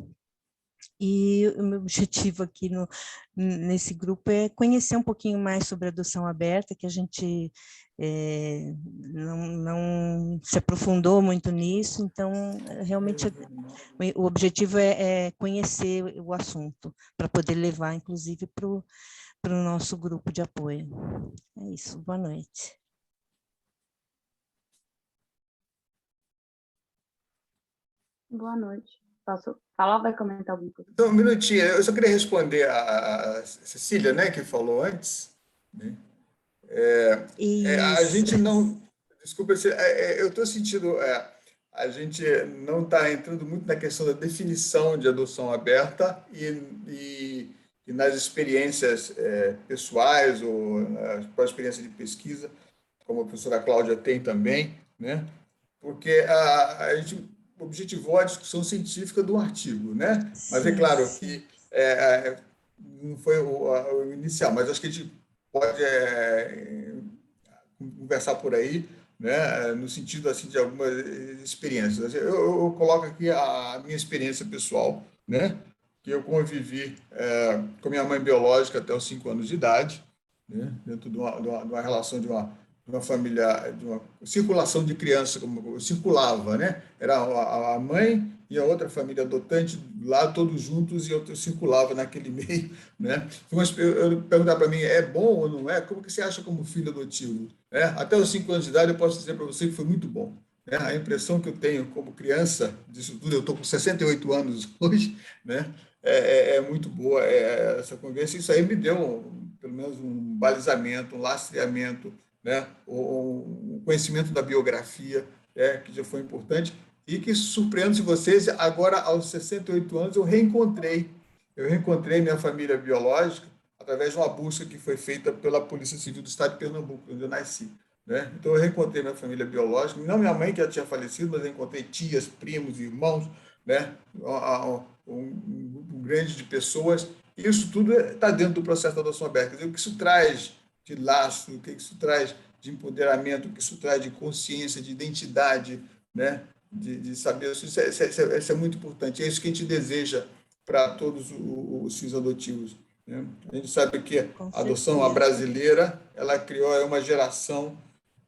G: E o meu objetivo aqui nesse grupo é conhecer um pouquinho mais sobre a adoção aberta, que a gente não se aprofundou muito nisso, então realmente o objetivo é conhecer o assunto, para poder levar, inclusive, para o nosso grupo de apoio. É isso, boa noite.
H: Boa noite. Posso falar ou vai comentar alguma coisa?
B: Então, um minutinho, eu só queria responder a Cecília, né, que falou antes, né? A gente não... Desculpa, eu estou sentindo... a gente não está entrando muito na questão da definição de adoção aberta e nas experiências pessoais ou na experiência de pesquisa, como a professora Cláudia tem também, né? Porque a gente objetivou a discussão científica do artigo, né? Mas é claro que não foi o inicial, mas acho que a gente pode conversar por aí, né? No sentido assim de algumas experiências. Eu coloco aqui a minha experiência pessoal, né? Que eu convivi com minha mãe biológica até os 5 anos de idade, né? Dentro de uma relação de uma família, de uma circulação de criança, como circulava, né? Era a mãe e a outra família adotante lá, todos juntos, e eu circulava naquele meio, né? Eu perguntar para mim, é bom ou não é? Como que você acha como filho adotivo? Até os 5 anos de idade, eu posso dizer para você que foi muito bom. A impressão que eu tenho como criança disso tudo, eu estou com 68 anos hoje, né? É muito boa essa convivência. Isso aí me deu, pelo menos, um balizamento, um lastreamento, né? O conhecimento da biografia, que já foi importante, e que, surpreendo-se vocês, agora, aos 68 anos, eu reencontrei minha família biológica através de uma busca que foi feita pela Polícia Civil do Estado de Pernambuco, onde eu nasci, né? Então, eu reencontrei minha família biológica, não minha mãe, que já tinha falecido, mas eu encontrei tias, primos, irmãos, né? Um grupo grande de pessoas, e isso tudo está dentro do processo da adoção aberta. Quer dizer, o que isso traz de laço, o que isso traz de empoderamento, o que isso traz de consciência, de identidade, né? De saber, isso é muito importante. É isso que a gente deseja para todos os filhos adotivos. né? A gente sabe que
G: Com
B: a adoção
G: certeza.
B: brasileira, ela criou uma geração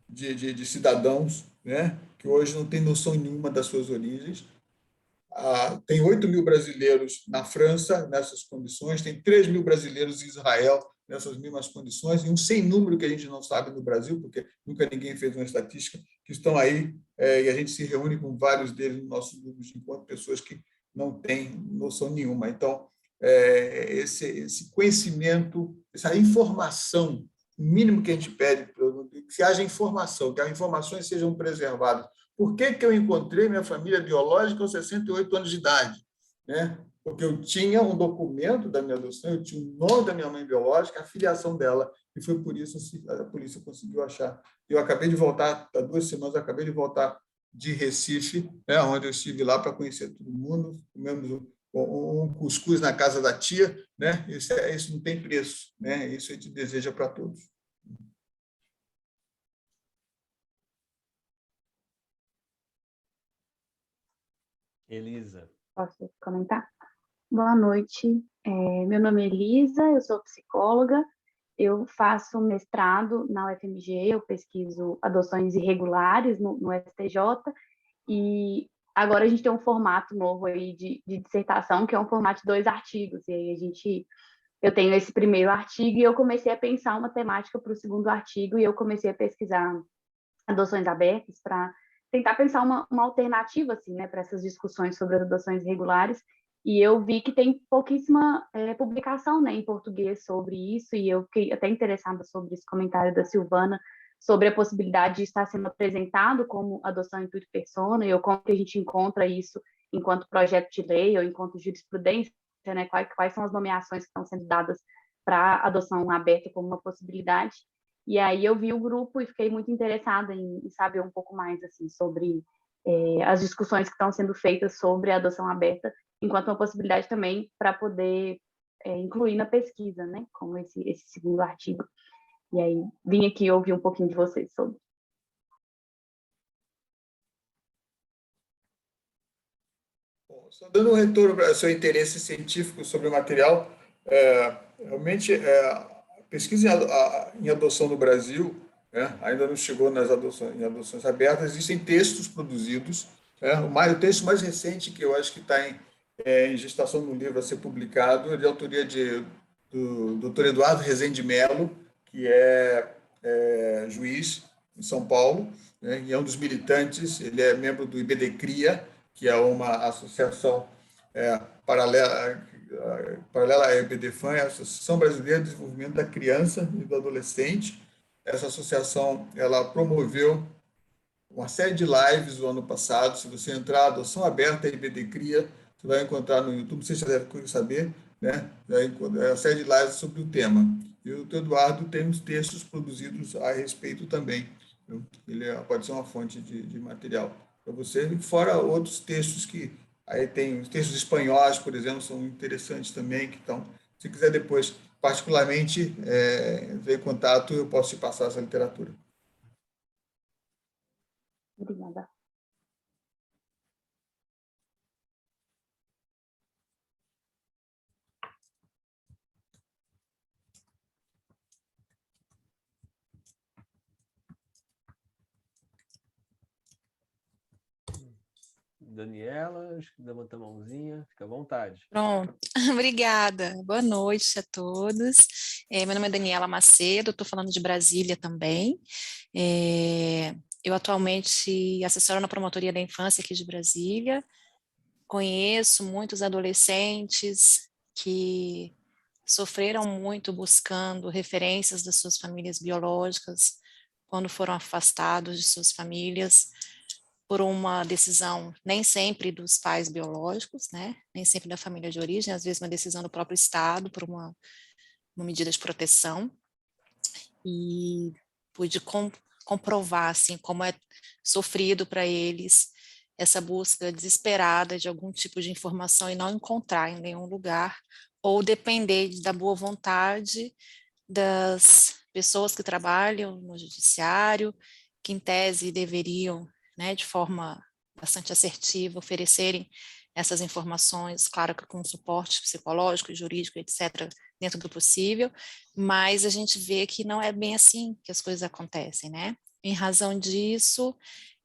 B: de cidadãos, né, que hoje não tem noção nenhuma das suas origens. Tem 8 mil brasileiros na França nessas condições, tem 3 mil brasileiros em Israel nessas mesmas condições, e um sem número que a gente não sabe no Brasil, porque nunca ninguém fez uma estatística, que estão aí, e a gente se reúne com vários deles no nosso grupo de encontro, pessoas que não têm noção nenhuma. Então, esse conhecimento, essa informação, o mínimo que a gente pede, que haja informação, que as informações sejam preservadas. Por que eu encontrei minha família biológica aos 68 anos de idade? Né? Porque eu tinha um documento da minha adoção, eu tinha o nome da minha mãe biológica, a filiação dela, e foi por isso que a polícia conseguiu achar. Eu acabei de voltar, há 2 semanas, acabei de voltar de Recife, né, onde eu estive lá para conhecer todo mundo, comemos um cuscuz na casa da tia, né? Isso não tem preço, né? Isso a gente deseja para todos.
A: Elisa.
H: Posso comentar? Boa noite. Meu nome é Elisa, eu sou psicóloga, eu faço mestrado na UFMG, eu pesquiso adoções irregulares no STJ, e agora a gente tem um formato novo aí de dissertação, que é um formato de 2 artigos, e aí eu tenho esse primeiro artigo e eu comecei a pensar uma temática para o segundo artigo, e eu comecei a pesquisar adoções abertas para tentar pensar uma alternativa assim, né, para essas discussões sobre as adoções irregulares. E eu vi que tem pouquíssima publicação, né, em português sobre isso, e eu fiquei até interessada sobre esse comentário da Silvana sobre a possibilidade de estar sendo apresentado como adoção intuito persona, e como que a gente encontra isso enquanto projeto de lei ou enquanto jurisprudência, né, quais são as nomeações que estão sendo dadas para adoção aberta como uma possibilidade. E aí eu vi o grupo e fiquei muito interessada em saber um pouco mais assim sobre as discussões que estão sendo feitas sobre a adoção aberta, enquanto uma possibilidade também para poder incluir na pesquisa, né, como esse segundo artigo. E aí vim aqui ouvir um pouquinho de vocês sobre.
B: Bom, só dando um retorno para o seu interesse científico sobre o material, realmente a pesquisa em adoção no Brasil, né, ainda não chegou em adoções abertas. Existem textos produzidos, né, o texto mais recente, que eu acho que está em gestação no livro a ser publicado, é de autoria do Dr. Eduardo Rezende Melo, que é juiz em São Paulo, né, e é um dos militantes. Ele é membro do IBDCRIA, que é uma associação paralela à EBDFAN, a Associação Brasileira de Desenvolvimento da Criança e do Adolescente. Essa associação ela promoveu uma série de lives no ano passado. Se você entrar, Adoção Aberta IBD Cria, você vai encontrar no YouTube, você já deve saber, né? Uma série de lives sobre o tema. E o Eduardo tem uns textos produzidos a respeito também. Ele pode ser uma fonte de material para você, fora outros textos que aí tem os textos espanhóis, por exemplo, são interessantes também, que estão, se quiser depois particularmente ver em contato, eu posso te passar essa literatura.
H: Obrigada.
A: Daniela, acho que levanta a mãozinha, fica à vontade.
E: Pronto, obrigada. Boa noite a todos. Meu nome é Daniela Macedo, estou falando de Brasília também. Eu atualmente assessoro na Promotoria da Infância aqui de Brasília. Conheço muitos adolescentes que sofreram muito buscando referências das suas famílias biológicas quando foram afastados de suas famílias por uma decisão nem sempre dos pais biológicos, né? Nem sempre da família de origem, às vezes uma decisão do próprio Estado por uma medida de proteção. E pude comprovar assim como é sofrido para eles essa busca desesperada de algum tipo de informação e não encontrar em nenhum lugar, ou depender da boa vontade das pessoas que trabalham no judiciário, que em tese deveriam, né, de forma bastante assertiva, oferecerem essas informações, claro que com suporte psicológico, jurídico, etc., dentro do possível, mas a gente vê que não é bem assim que as coisas acontecem, né? Em razão disso,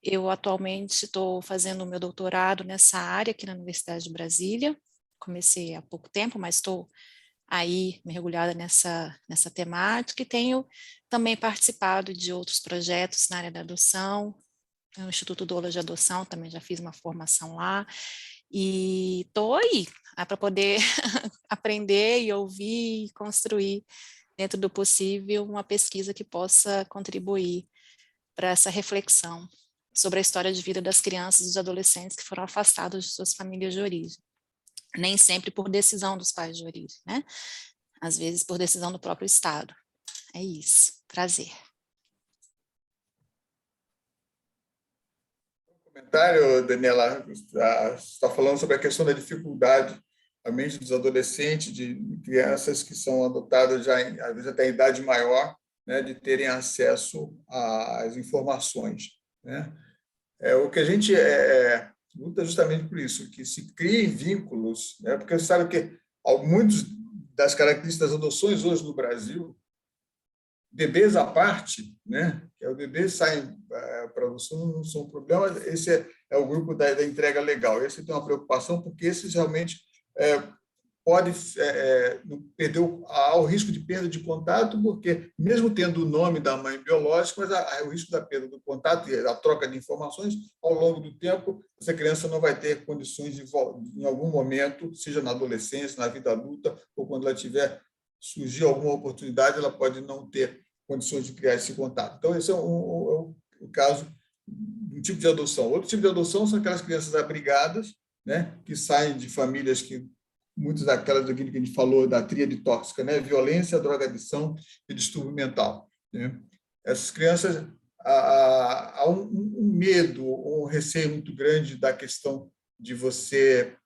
E: eu atualmente estou fazendo o meu doutorado nessa área aqui na Universidade de Brasília, comecei há pouco tempo, mas estou aí mergulhada nessa temática e tenho também participado de outros projetos na área da adoção, o Instituto Doula de Adoção, também já fiz uma formação lá, e estou aí para poder aprender e ouvir e construir, dentro do possível, uma pesquisa que possa contribuir para essa reflexão sobre a história de vida das crianças e dos adolescentes que foram afastados de suas famílias de origem. Nem sempre por decisão dos pais de origem, né? Às vezes por decisão do próprio Estado. É isso. Prazer.
B: Comentário, Daniela, está falando sobre a questão da dificuldade, a mente dos adolescentes, de crianças que são adotadas já, às vezes até em idade maior, né, de terem acesso às informações, né? O que a gente luta justamente por isso, que se criem vínculos, né? Porque você sabe que muitas das características das adoções hoje no Brasil, bebês à parte, né? Que o bebê sai para adoção, não são um problema. Esse é o grupo da entrega legal. Esse tem uma preocupação, porque esses realmente pode perder o risco de perda de contato, porque mesmo tendo o nome da mãe biológica, mas o risco da perda do contato e da troca de informações, ao longo do tempo, essa criança não vai ter condições de, em algum momento, seja na adolescência, na vida adulta, ou quando ela tiver surgir alguma oportunidade, ela pode não ter condições de criar esse contato. Então, esse é o caso de um tipo de adoção. Outro tipo de adoção são aquelas crianças abrigadas, né, que saem de famílias que muitas daquelas daquilo que a gente falou da tríade tóxica, né? Violência, drogadição e distúrbio mental, né? Essas crianças há um medo, um receio muito grande da questão de você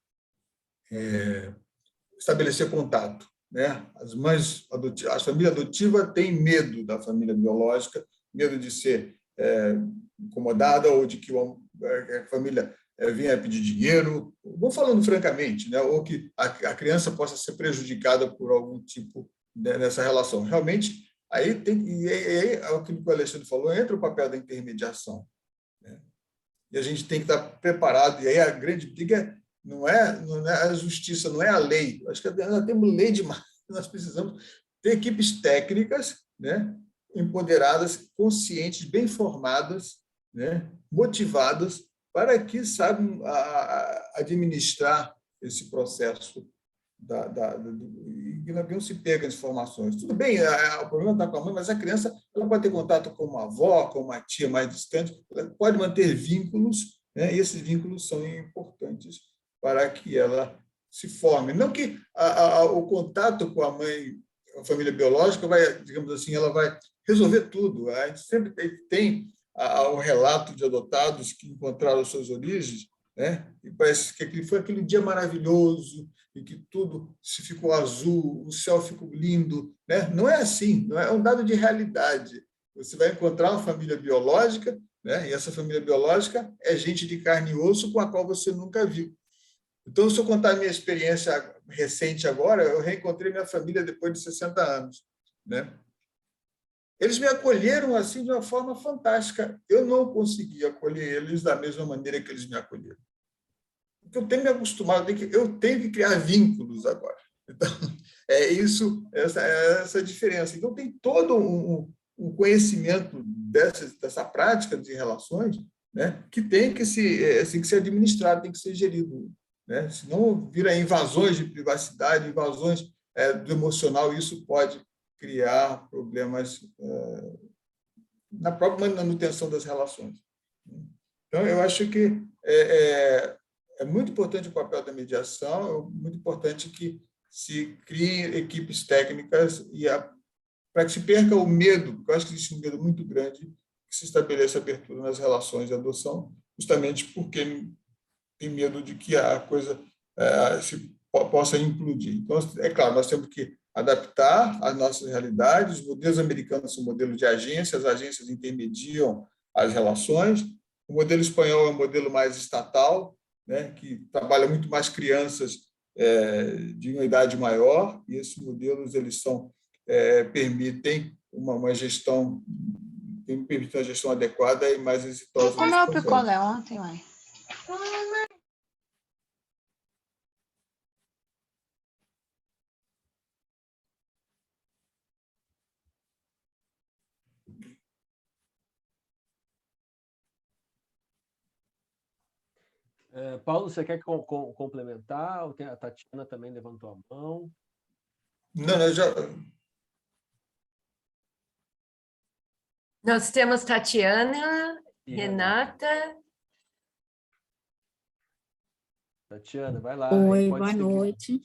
B: estabelecer contato, né? As mães adotivas, a família adotiva tem medo da família biológica, medo de ser incomodada ou de que a família venha pedir dinheiro, vou falando francamente, né? Ou que a criança possa ser prejudicada por algum tipo nessa relação. Realmente, aí aquilo que o Alexandre falou, entra o papel da intermediação, né? E a gente tem que estar preparado, e aí a grande briga não é a justiça, não é a lei. Acho que nós temos lei demais, nós precisamos ter equipes técnicas, né? Empoderadas, conscientes, bem formadas, né? Motivadas, para que saibam administrar esse processo e não se perca as informações. Tudo bem, o problema está com a mãe, mas a criança ela pode ter contato com uma avó, com uma tia mais distante, ela pode manter vínculos, né? E esses vínculos são importantes para que ela se forme. Não que o contato com a mãe, a família biológica, vai, digamos assim, ela vai resolver tudo. A gente sempre tem o relato de adotados que encontraram suas origens, né? E parece que foi aquele dia maravilhoso e que tudo se ficou azul, o céu ficou lindo, né? Não é assim, não é um dado de realidade. Você vai encontrar uma família biológica, né? E essa família biológica é gente de carne e osso com a qual você nunca viu. Então, se eu contar a minha experiência recente agora, eu reencontrei minha família depois de 60 anos, né? Eles me acolheram assim de uma forma fantástica. Eu não consegui acolher eles da mesma maneira que eles me acolheram. Porque eu tenho me acostumado, eu tenho que criar vínculos agora. Então, essa diferença. Então, tem todo um conhecimento dessa prática de relações, né, que tem que ser administrado, tem que ser gerido, né? Senão vira invasões de privacidade, invasões do emocional, e isso pode criar problemas na própria manutenção das relações. Então, eu acho que é muito importante o papel da mediação, é muito importante que se criem equipes técnicas para que se perca o medo, porque eu acho que existe um medo muito grande que se estabeleça abertura nas relações de adoção, justamente porque tem medo de que a coisa possa implodir. Então, é claro, nós temos que adaptar às nossas realidades. Os modelos americanos são modelos de agências, as agências intermediam as relações. O modelo espanhol é um modelo mais estatal, né, que trabalha muito mais crianças de uma idade maior, e esses modelos eles permitem uma gestão adequada e mais exitosa.
I: Quem comeu o picolé ontem, mãe?
A: Paulo, você quer complementar? A Tatiana também levantou a mão.
B: Não, eu já...
C: Nós temos Tatiana, Renata.
A: Tatiana, vai lá.
J: Oi, boa noite.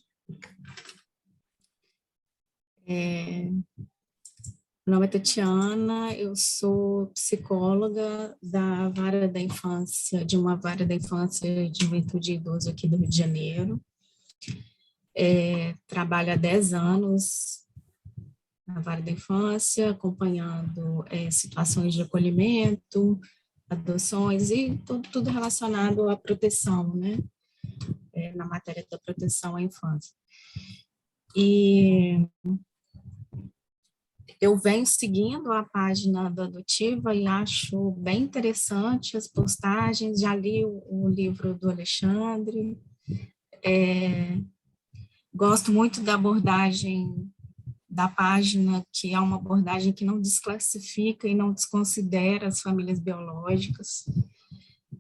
J: Meu nome é Tatiana, eu sou psicóloga da Vara da Infância, de uma Vara da Infância e Juventude e Idoso aqui do Rio de Janeiro. Trabalho há 10 anos na Vara da Infância, acompanhando situações de acolhimento, adoções e tudo relacionado à proteção, né? Na matéria da proteção à infância. E eu venho seguindo a página da Adotiva e acho bem interessante as postagens, já li o livro do Alexandre, gosto muito da abordagem da página, que é uma abordagem que não desclassifica e não desconsidera as famílias biológicas.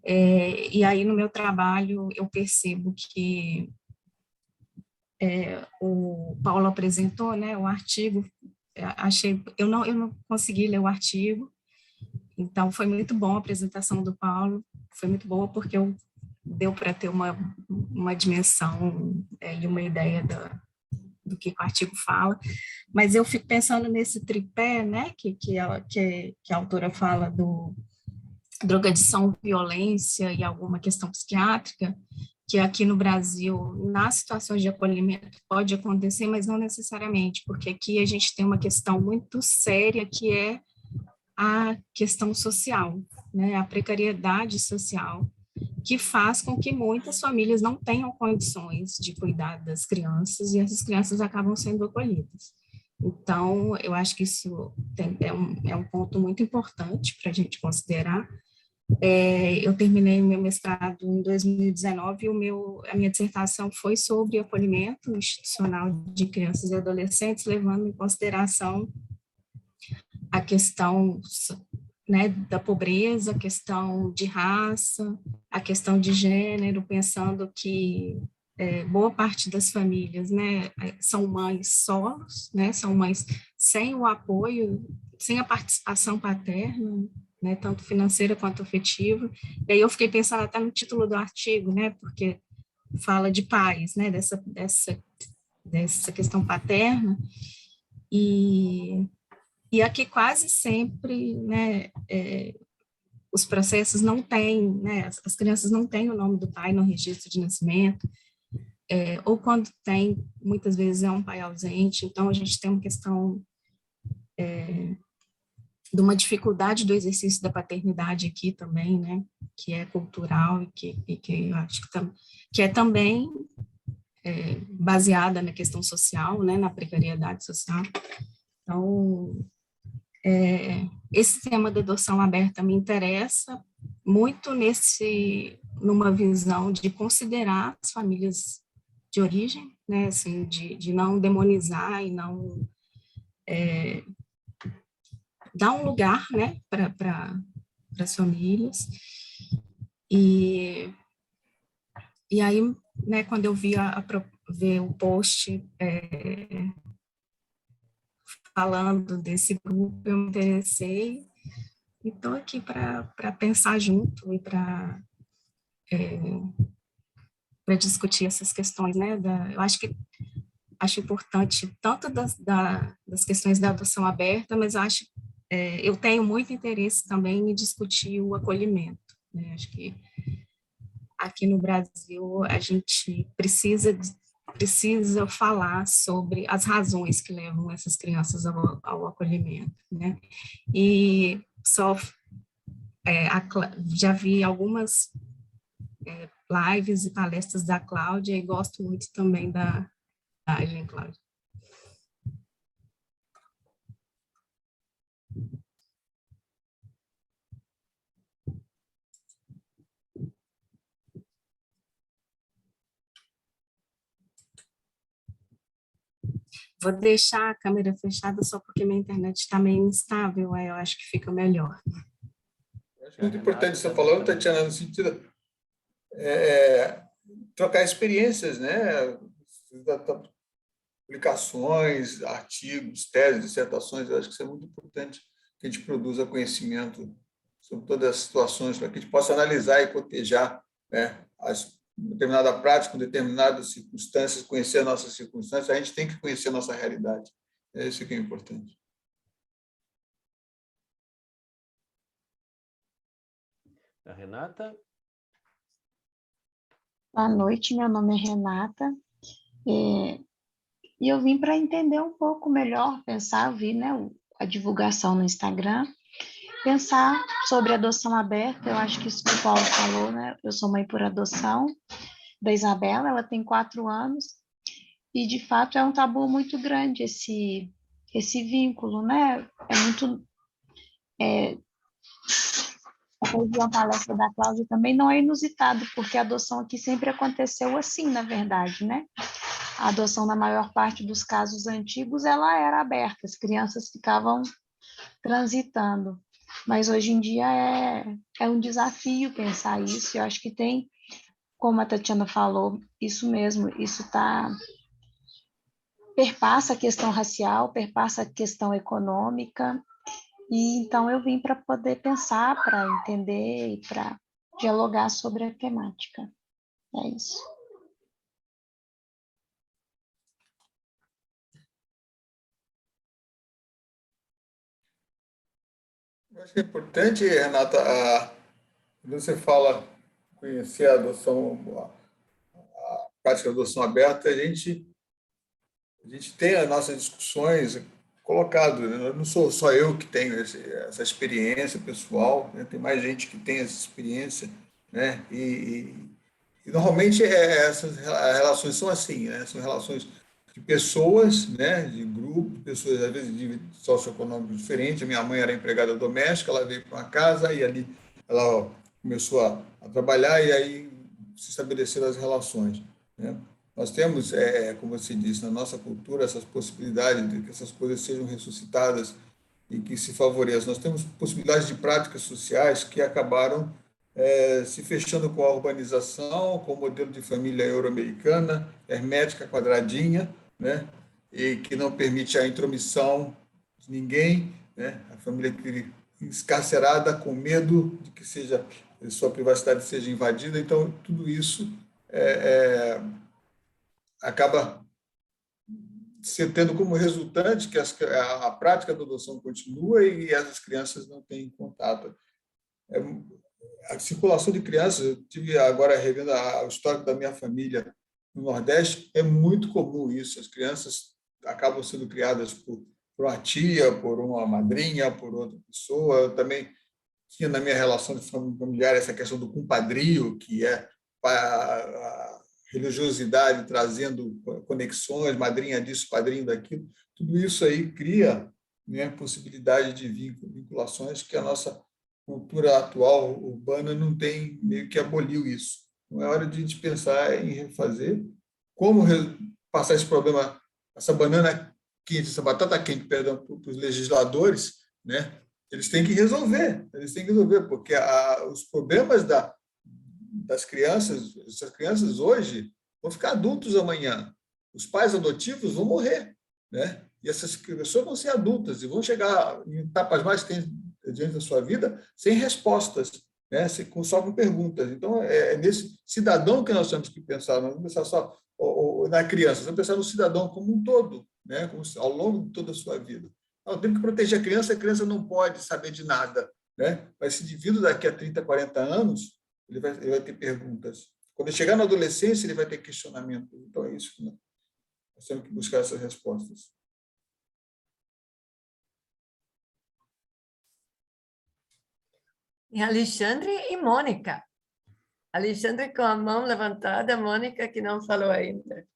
J: E aí, no meu trabalho, eu percebo que o Paulo apresentou, né, o artigo. Eu não consegui ler o artigo, então foi muito bom a apresentação do Paulo, foi muito boa porque deu para ter uma dimensão e uma ideia do que o artigo fala, mas eu fico pensando nesse tripé, né, que a autora fala do drogadição, violência e alguma questão psiquiátrica, que aqui no Brasil, nas situações de acolhimento, pode acontecer, mas não necessariamente, porque aqui a gente tem uma questão muito séria, que é a questão social, né, a precariedade social, que faz com que muitas famílias não tenham condições de cuidar das crianças, e essas crianças acabam sendo acolhidas. Então, eu acho que isso é um ponto muito importante para a gente considerar. Eu terminei o meu mestrado em 2019 e a minha dissertação foi sobre acolhimento institucional de crianças e adolescentes, levando em consideração a questão, né, da pobreza, a questão de raça, a questão de gênero, pensando que boa parte das famílias, né, são mães solos, né, são mães sem o apoio, sem a participação paterna, né, tanto financeira quanto afetiva. E aí eu fiquei pensando até no título do artigo, né, porque fala de pais, né, dessa questão paterna, e aqui quase sempre, né, os processos não têm, né, as crianças não têm o nome do pai no registro de nascimento, ou quando tem, muitas vezes é um pai ausente, então a gente tem uma questão de uma dificuldade do exercício da paternidade aqui também, né, que é cultural e que eu acho que é também baseada na questão social, né, na precariedade social. Então, esse tema da adoção aberta me interessa muito numa visão de considerar as famílias de origem, né, assim, de não demonizar e não dar um lugar, né, para as famílias. E aí, né, quando eu vi ver o post falando desse grupo, eu me interessei e estou aqui para pensar junto e para discutir essas questões, né? Eu acho importante tanto das questões da adoção aberta, mas eu tenho muito interesse também em discutir o acolhimento, né? Acho que aqui no Brasil a gente precisa falar sobre as razões que levam essas crianças ao acolhimento, né? E já vi algumas lives e palestras da Cláudia e gosto muito também da Cláudia. Vou deixar a câmera fechada só porque minha internet está meio instável, aí eu acho que fica melhor.
B: Acho muito importante você falando, Tatiana, no sentido trocar experiências, né? Publicações, artigos, teses, dissertações. Eu acho que isso é muito importante, que a gente produza conhecimento sobre todas as situações, para que a gente possa analisar e cotejar, né, determinada prática, com determinadas circunstâncias, conhecer as nossas circunstâncias. A gente tem que conhecer a nossa realidade. É isso que é importante.
A: A Renata?
H: Boa noite, meu nome é Renata. E eu vim para entender um pouco melhor, pensar, vi, né, a divulgação no Instagram, pensar sobre adoção aberta. Eu acho que isso que o Paulo falou, né? Eu sou mãe por adoção da Isabela, ela tem 4 anos, e de fato é um tabu muito grande esse vínculo, né? Ouvir a palestra da Cláudia também não é inusitado, porque a adoção aqui sempre aconteceu assim, na verdade, né? A adoção, na maior parte dos casos antigos, ela era aberta, as crianças ficavam transitando. Mas hoje em dia é um desafio pensar isso, eu acho que tem, como a Tatiana falou, isso mesmo, isso perpassa a questão racial, perpassa a questão econômica, e então eu vim para poder pensar, para entender e para dialogar sobre a temática. É isso.
B: Eu acho que é importante, Renata, quando você fala conhecer a adoção, a prática da adoção aberta, a gente tem as nossas discussões colocado, né? Não sou só eu que tenho essa experiência pessoal, né? Tem mais gente que tem essa experiência, né? E normalmente essas relações são assim, né? São relações de pessoas, né? De grupo, pessoas às vezes de socioeconômico diferente. A minha mãe era empregada doméstica, ela veio para uma casa e ali ela começou a trabalhar e aí se estabeleceram as relações, né? Nós temos, como você disse, na nossa cultura, essas possibilidades de que essas coisas sejam ressuscitadas e que se favoreçam. Nós temos possibilidades de práticas sociais que acabaram se fechando com a urbanização, com o modelo de família euro-americana, hermética, quadradinha, né? E que não permite a intromissão de ninguém, né? A família escarcerada com medo de que sua privacidade seja invadida. Então, tudo isso acaba tendo como resultante que a prática da adoção continua e essas crianças não têm contato. A circulação de crianças, eu tive agora revendo o histórico da minha família no Nordeste, é muito comum isso. As crianças acabam sendo criadas por uma tia, por uma madrinha, por outra pessoa. Eu também tinha na minha relação de familiar essa questão do compadrio, que é a religiosidade trazendo conexões, madrinha disso, padrinho daquilo. Tudo isso aí cria, né, possibilidade de vinculações que a nossa cultura atual urbana não tem, meio que aboliu isso. Não é hora de a gente pensar em refazer como passar esse problema, essa banana quente, essa batata quente, perdão, para os legisladores, né? Eles têm que resolver, porque os problemas das crianças, essas crianças hoje vão ficar adultos amanhã. Os pais adotivos vão morrer, né? E essas pessoas vão ser adultas e vão chegar em etapas mais diante da sua vida sem respostas, né? Só com perguntas. Então, é nesse cidadão que nós temos que pensar, não vamos pensar só na criança, vamos pensar no cidadão como um todo, né? Ao longo de toda a sua vida. Nós temos que proteger a criança não pode saber de nada, né? Mas esse indivíduo daqui a 30, 40 anos, ele vai ter perguntas. Quando ele chegar na adolescência, ele vai ter questionamento. Então, é isso que nós temos que buscar essas respostas.
C: E Alexandre e Mônica. Alexandre com a mão levantada, a Mônica que não falou ainda.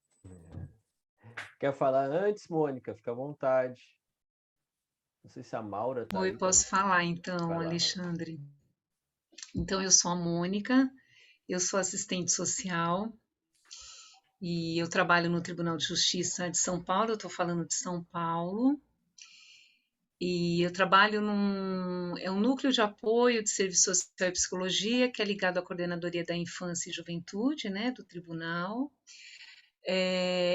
A: Quer falar antes, Mônica? Fica à vontade. Não sei se a Maura está
I: Oi,
A: aí.
I: posso falar então,
A: Vai lá.
I: Alexandre? Então, eu sou a Mônica, eu sou assistente social e eu trabalho no Tribunal de Justiça de São Paulo, eu estou falando de São Paulo, e eu trabalho é um núcleo de apoio de serviço social e psicologia, que é ligado à Coordenadoria da Infância e Juventude, né, do Tribunal.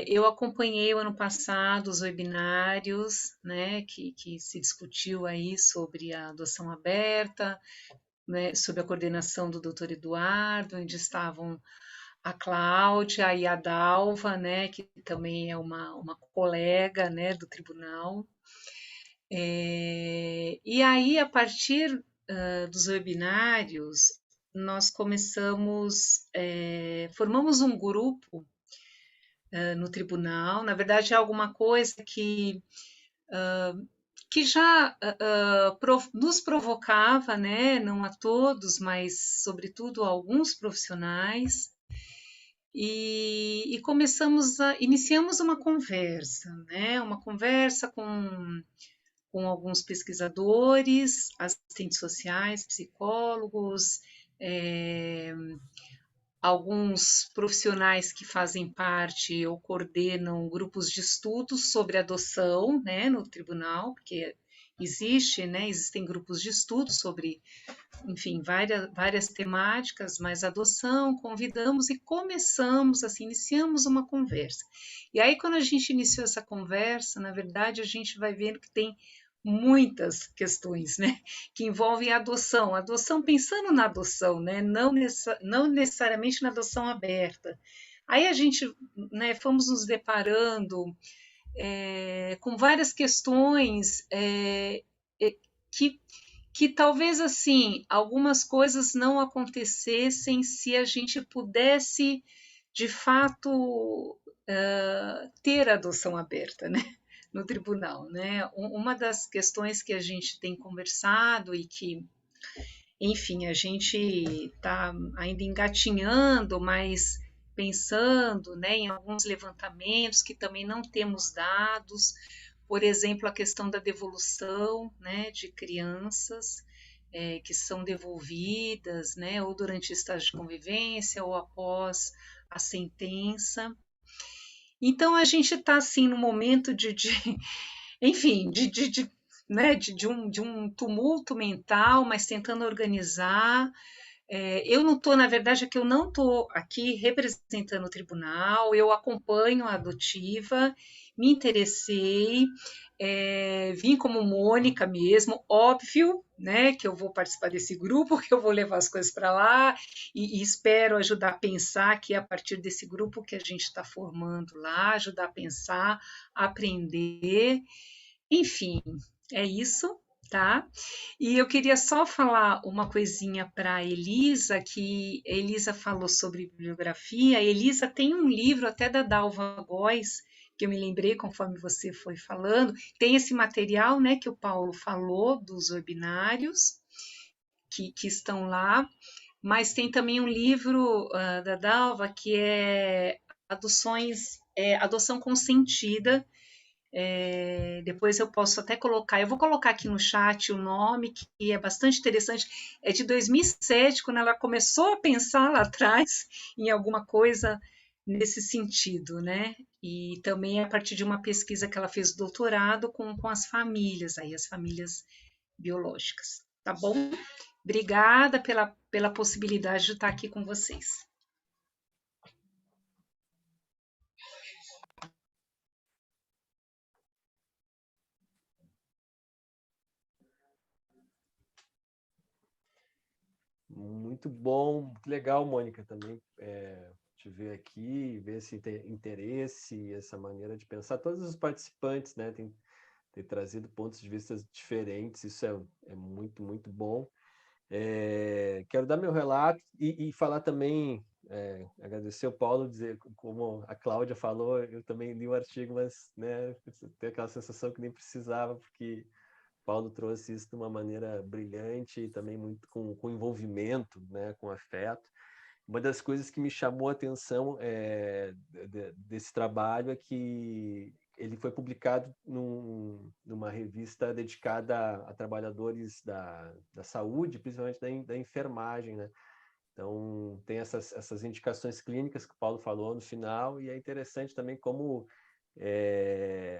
I: Eu acompanhei o ano passado os webinários, né, que se discutiu aí sobre a adoção aberta, né, sob a coordenação do Dr. Eduardo, onde estavam a Cláudia e a Dalva, né, que também é uma colega, né, do tribunal. E aí, a partir dos webinários, nós formamos um grupo no tribunal. Na verdade, é alguma coisa que já nos provocava, né, não a todos, mas sobretudo a alguns profissionais, e iniciamos uma conversa, né, uma conversa com alguns pesquisadores, assistentes sociais, psicólogos, alguns profissionais que fazem parte ou coordenam grupos de estudos sobre adoção, né, no tribunal, porque existem grupos de estudo sobre, enfim, várias temáticas, mas adoção, convidamos e começamos, assim, iniciamos uma conversa. E aí, quando a gente iniciou essa conversa, na verdade, a gente vai vendo que tem muitas questões, né, que envolvem a adoção pensando na adoção, né, não necessariamente na adoção aberta. Aí a gente, né, fomos nos deparando com várias questões que talvez, assim, algumas coisas não acontecessem se a gente pudesse, de fato, ter a adoção aberta, né, no tribunal, né? Uma das questões que a gente tem conversado e que, enfim, a gente está ainda engatinhando, mas pensando, né, em alguns levantamentos que também não temos dados, por exemplo, a questão da devolução, né, de crianças que são devolvidas, né, ou durante o estágio de convivência ou após a sentença. Então, a gente está, assim, no momento enfim, né, de um tumulto mental, mas tentando organizar. Eu não estou, na verdade, é que eu não estou aqui representando o tribunal, eu acompanho a adotiva, me interessei, vim como Mônica mesmo, óbvio, né, que eu vou participar desse grupo, que eu vou levar as coisas para lá, e espero ajudar a pensar que é a partir desse grupo que a gente está formando lá, ajudar a pensar, aprender, enfim, é isso. Tá? E eu queria só falar uma coisinha para a Elisa, que a Elisa falou sobre bibliografia. A Elisa tem um livro até da Dalva Góes, que eu me lembrei conforme você foi falando. Tem esse material, né, que o Paulo falou dos webinários que estão lá, mas tem também um livro da Dalva que é Adoção Consentida. Depois eu posso até colocar, eu vou colocar aqui no chat o nome, que é bastante interessante, é de 2007, quando ela começou a pensar lá atrás em alguma coisa nesse sentido, né? E também a partir de uma pesquisa que ela fez de doutorado com as famílias, aí as famílias biológicas, tá bom? Obrigada pela possibilidade de estar aqui com vocês.
A: Muito bom, muito legal, Mônica, também te ver aqui, ver esse interesse, essa maneira de pensar. Todos os participantes, né, têm trazido pontos de vista diferentes, isso é muito, muito bom. Quero dar meu relato e falar também, agradecer o Paulo, dizer, como a Cláudia falou, eu também li o artigo, mas, né, tenho aquela sensação que nem precisava, porque Paulo trouxe isso de uma maneira brilhante e também muito com envolvimento, né, com afeto. uma das coisas que me chamou a atenção desse trabalho é que ele foi publicado numa revista dedicada a trabalhadores da saúde, principalmente da enfermagem, né? Então, tem essas indicações clínicas que o Paulo falou no final, e é interessante também como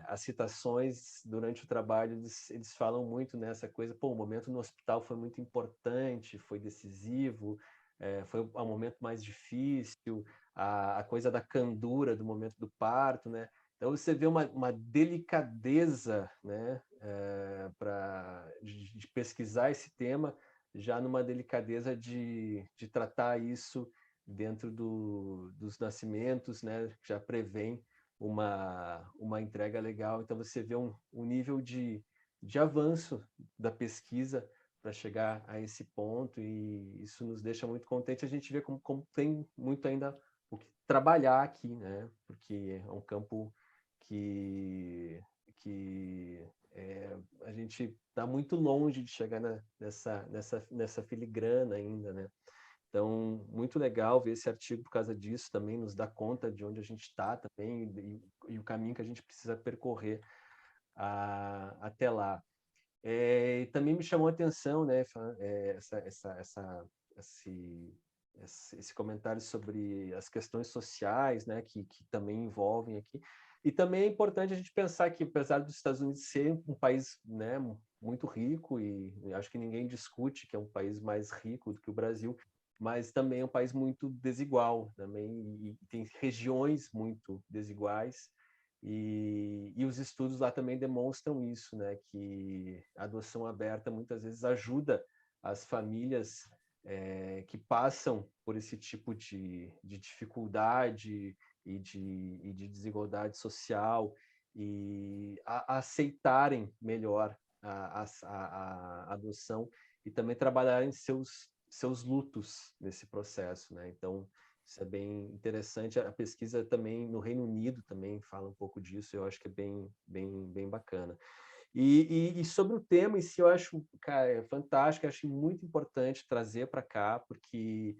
A: as citações durante o trabalho, eles falam muito nessa coisa, pô, o momento no hospital foi muito importante, foi decisivo, foi o momento mais difícil, a coisa da candura do momento do parto, né? Então você vê uma delicadeza, né, de pesquisar esse tema, já numa delicadeza de tratar isso dentro dos nascimentos, né, já prevém uma entrega legal. Então você vê um nível de avanço da pesquisa para chegar a esse ponto, e isso nos deixa muito contente. A gente vê como tem muito ainda o que trabalhar aqui, né? Porque é um campo que a gente está muito longe de chegar nessa filigrana ainda, né? Então, muito legal ver esse artigo por causa disso, também nos dá conta de onde a gente está também e o caminho que a gente precisa percorrer até lá. Também me chamou a atenção, né, esse comentário sobre as questões sociais, né, que também envolvem aqui. E também é importante a gente pensar que, apesar dos Estados Unidos ser um país, né, muito rico, e acho que ninguém discute que é um país mais rico do que o Brasil, mas também é um país muito desigual também, e tem regiões muito desiguais, e os estudos lá também demonstram isso, né, que a adoção aberta muitas vezes ajuda as famílias que passam por esse tipo de dificuldade e de desigualdade social, e a aceitarem melhor a adoção, e também trabalharem seus lutos nesse processo, né? Então, isso é bem interessante. A pesquisa também no Reino Unido também fala um pouco disso. Eu acho que é bem bacana. E sobre o tema em si, eu acho, cara, é fantástico. Eu acho muito importante trazer para cá, porque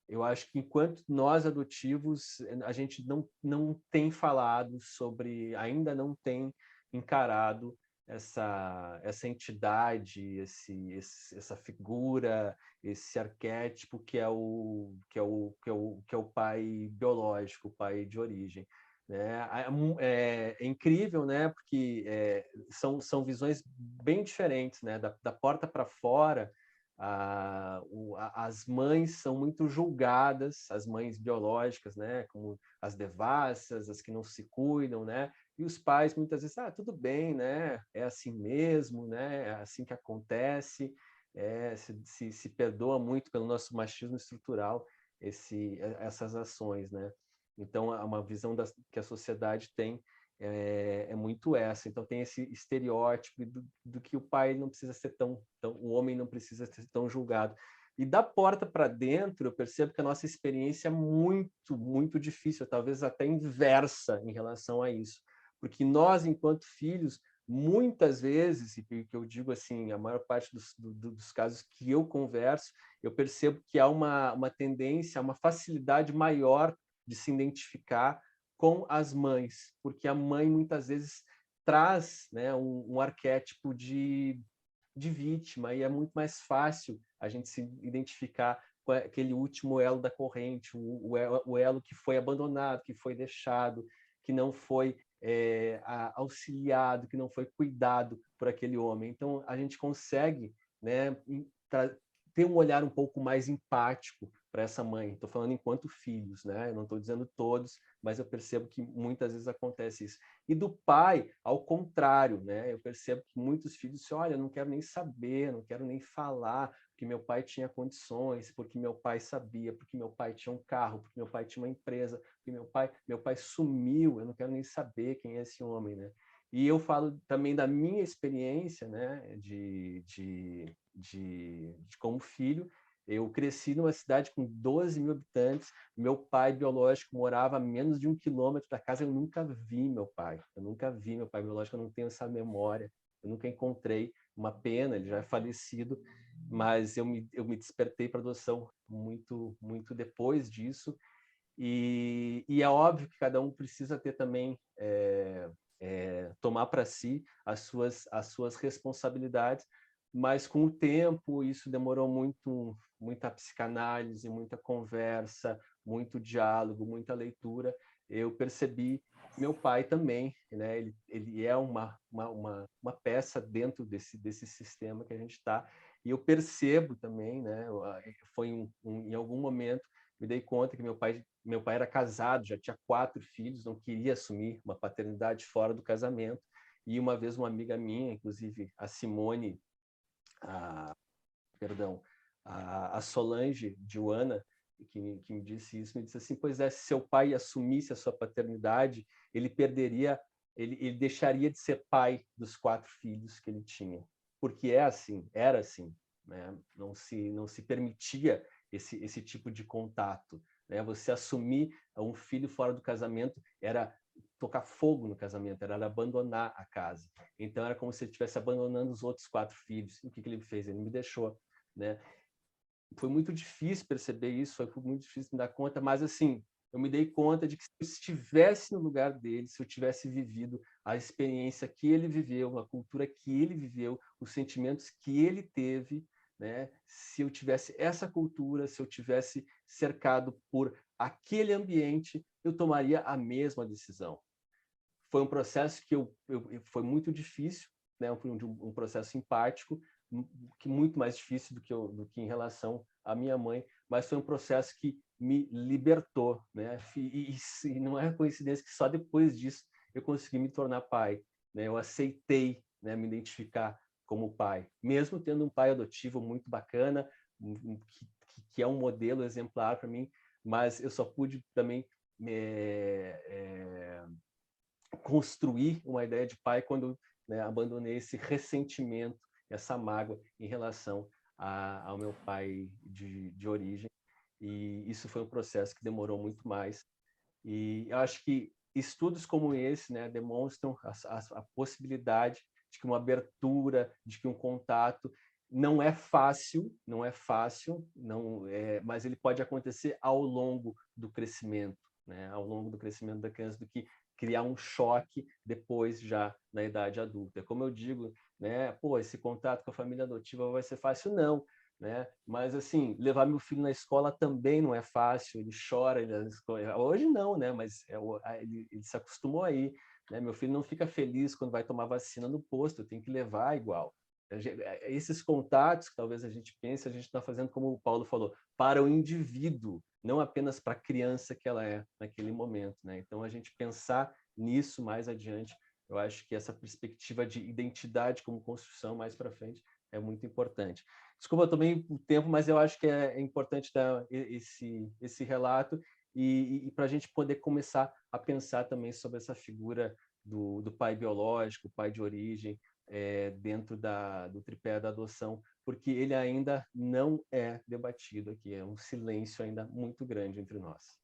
A: eu acho que enquanto nós adotivos, a gente não tem falado sobre, ainda não tem encarado essa entidade, essa figura, esse arquétipo que é o pai biológico, o pai de origem, né? É incrível, né? Porque são visões bem diferentes, né? Da porta para fora, as mães são muito julgadas, as mães biológicas, né? Como as devassas, as que não se cuidam, né? E os pais muitas vezes, tudo bem, né? É assim mesmo, né? É assim que acontece. Se perdoa muito pelo nosso machismo estrutural essas ações, né? Então, uma visão que a sociedade tem é muito essa. Então, tem esse estereótipo do que o pai não precisa ser o homem não precisa ser tão julgado. E da porta para dentro, eu percebo que a nossa experiência é muito, muito difícil, talvez até inversa em relação a isso. Porque nós, enquanto filhos, muitas vezes, e que eu digo assim, a maior parte dos casos que eu converso, eu percebo que há uma tendência, uma facilidade maior de se identificar com as mães, porque a mãe muitas vezes traz, né, um arquétipo de vítima, e é muito mais fácil a gente se identificar com aquele último elo da corrente, o elo que foi abandonado, que foi deixado, que não foi auxiliado, que não foi cuidado por aquele homem. Então, a gente consegue, né, ter um olhar um pouco mais empático para essa mãe. Estou falando enquanto filhos, né? Eu não estou dizendo todos, mas eu percebo que muitas vezes acontece isso. E do pai, ao contrário, né? Eu percebo que muitos filhos dizem, olha, eu não quero nem saber, não quero nem falar, porque meu pai tinha condições, porque meu pai sabia, porque meu pai tinha um carro, porque meu pai tinha uma empresa, porque meu pai sumiu, eu não quero nem saber quem é esse homem, né? E eu falo também da minha experiência, né, de como filho. Eu cresci numa cidade com 12 mil habitantes, meu pai biológico morava a menos de 1 quilômetro da casa, eu nunca vi meu pai biológico, eu não tenho essa memória, eu nunca encontrei, uma pena, ele já é falecido, mas eu me despertei para adoção muito depois disso, e é óbvio que cada um precisa ter também, tomar para si as suas responsabilidades, mas com o tempo isso demorou muita psicanálise, muita conversa, muito diálogo, muita leitura. Eu percebi meu pai também, né? Ele é uma peça dentro desse sistema que a gente está, e eu percebo também, né? Foi em algum momento me dei conta que meu pai era casado, já tinha 4 filhos, não queria assumir uma paternidade fora do casamento, e uma vez uma amiga minha, inclusive a Simone, a Solange Joana, que me disse isso, me disse assim: pois é, se seu pai assumisse a sua paternidade, ele deixaria de ser pai dos 4 filhos que ele tinha, porque era assim, né? Não se permitia esse tipo de contato, né? Você assumir um filho fora do casamento era tocar fogo no casamento, era abandonar a casa. Então era como se ele estivesse abandonando os outros 4 filhos. E o que ele fez? Ele me deixou, né? Foi muito difícil perceber isso, foi muito difícil me dar conta, mas assim, eu me dei conta de que se eu estivesse no lugar dele, se eu tivesse vivido a experiência que ele viveu, a cultura que ele viveu, os sentimentos que ele teve, né? Se eu tivesse essa cultura, se eu tivesse cercado por aquele ambiente, eu tomaria a mesma decisão. Foi um processo que foi muito difícil, né? Foi um processo empático, que muito mais difícil do que em relação à minha mãe, mas foi um processo que me libertou, né? E não é coincidência que só depois disso eu consegui me tornar pai, né? Eu aceitei, né, me identificar como pai, mesmo tendo um pai adotivo muito bacana, que é um modelo exemplar para mim, mas eu só pude também construir uma ideia de pai quando, né, abandonei esse ressentimento, essa mágoa em relação ao meu pai de origem. E isso foi um processo que demorou muito mais. E eu acho que estudos como esse, né, demonstram a possibilidade de que uma abertura, de que um contato não é fácil, mas ele pode acontecer ao longo do crescimento, né, ao longo do crescimento da criança, do que criar um choque depois já na idade adulta. Como eu digo, né, esse contato com a família adotiva vai ser fácil? Não, né? Mas assim, levar meu filho na escola também não é fácil, ele chora, hoje não, né? Mas ele se acostumou aí, né? Meu filho não fica feliz quando vai tomar vacina no posto, eu tenho que levar igual. Esses contatos que talvez a gente pense, a gente está fazendo, como o Paulo falou, para o indivíduo, não apenas para a criança que ela é naquele momento, né? Então a gente pensar nisso mais adiante, eu acho que essa perspectiva de identidade como construção mais para frente é muito importante. Desculpa também o tempo, mas eu acho que é importante dar esse relato e para a gente poder começar a pensar também sobre essa figura do pai biológico, pai de origem, dentro do tripé da adoção, porque ele ainda não é debatido aqui, é um silêncio ainda muito grande entre nós.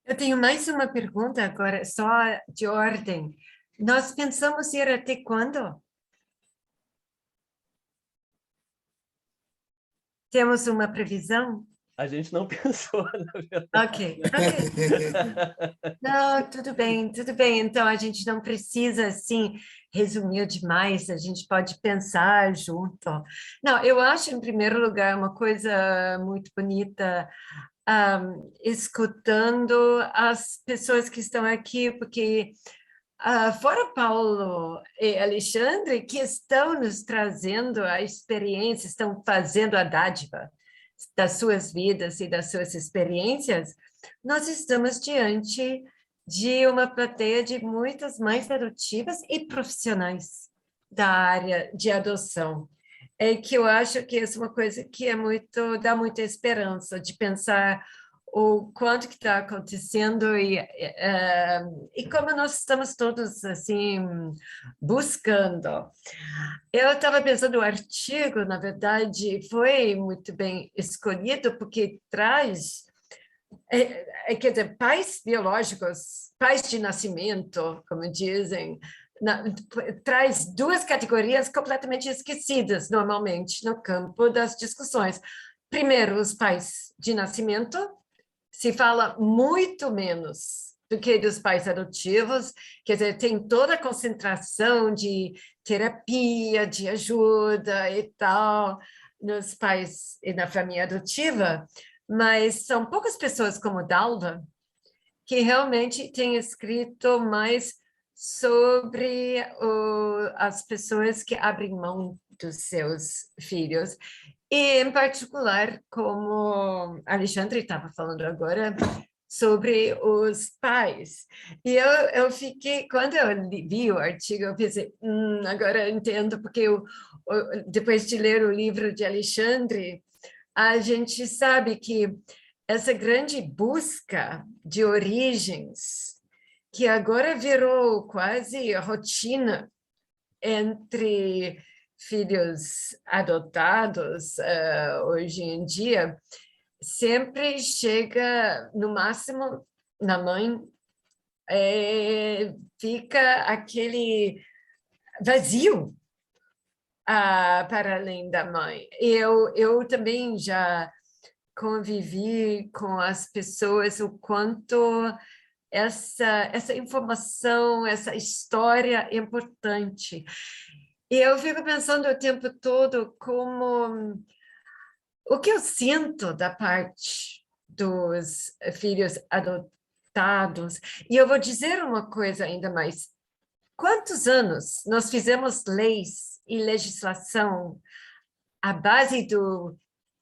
C: Eu tenho mais uma pergunta agora, só de ordem. Nós pensamos ir até quando? Temos uma previsão?
A: A gente não pensou, na verdade.
C: Ok. Não, tudo bem. Então, a gente não precisa, assim, resumir demais, a gente pode pensar junto. Não, eu acho, em primeiro lugar, uma coisa muito bonita, escutando as pessoas que estão aqui, porque fora Paulo e Alexandre, que estão nos trazendo a experiência, estão fazendo a dádiva das suas vidas e das suas experiências, nós estamos diante de uma plateia de muitas mães adotivas e profissionais da área de adoção. É que eu acho que essa é uma coisa que dá muita esperança de pensar o quanto que está acontecendo e como nós estamos todos assim buscando. Eu estava pensando, o artigo, na verdade, foi muito bem escolhido porque traz quer dizer, pais biológicos, pais de nascimento, como dizem, traz duas categorias completamente esquecidas, normalmente, no campo das discussões. Primeiro, os pais de nascimento, se fala muito menos do que dos pais adotivos, quer dizer, tem toda a concentração de terapia, de ajuda e tal, nos pais e na família adotiva, mas são poucas pessoas como Dalva que realmente têm escrito mais sobre as pessoas que abrem mão dos seus filhos. E, em particular, como Alexandre estava falando agora, sobre os pais. E eu fiquei, quando eu vi o artigo, eu pensei, agora eu entendo, porque depois de ler o livro de Alexandre, a gente sabe que essa grande busca de origens, que agora virou quase rotina entre filhos adotados hoje em dia, sempre chega, no máximo, na mãe, fica aquele vazio para além da mãe. Eu também já convivi com as pessoas, o quanto essa informação, essa história é importante. E eu fico pensando o tempo todo como o que eu sinto da parte dos filhos adotados. E eu vou dizer uma coisa ainda mais. Quantos anos nós fizemos leis e legislação à base do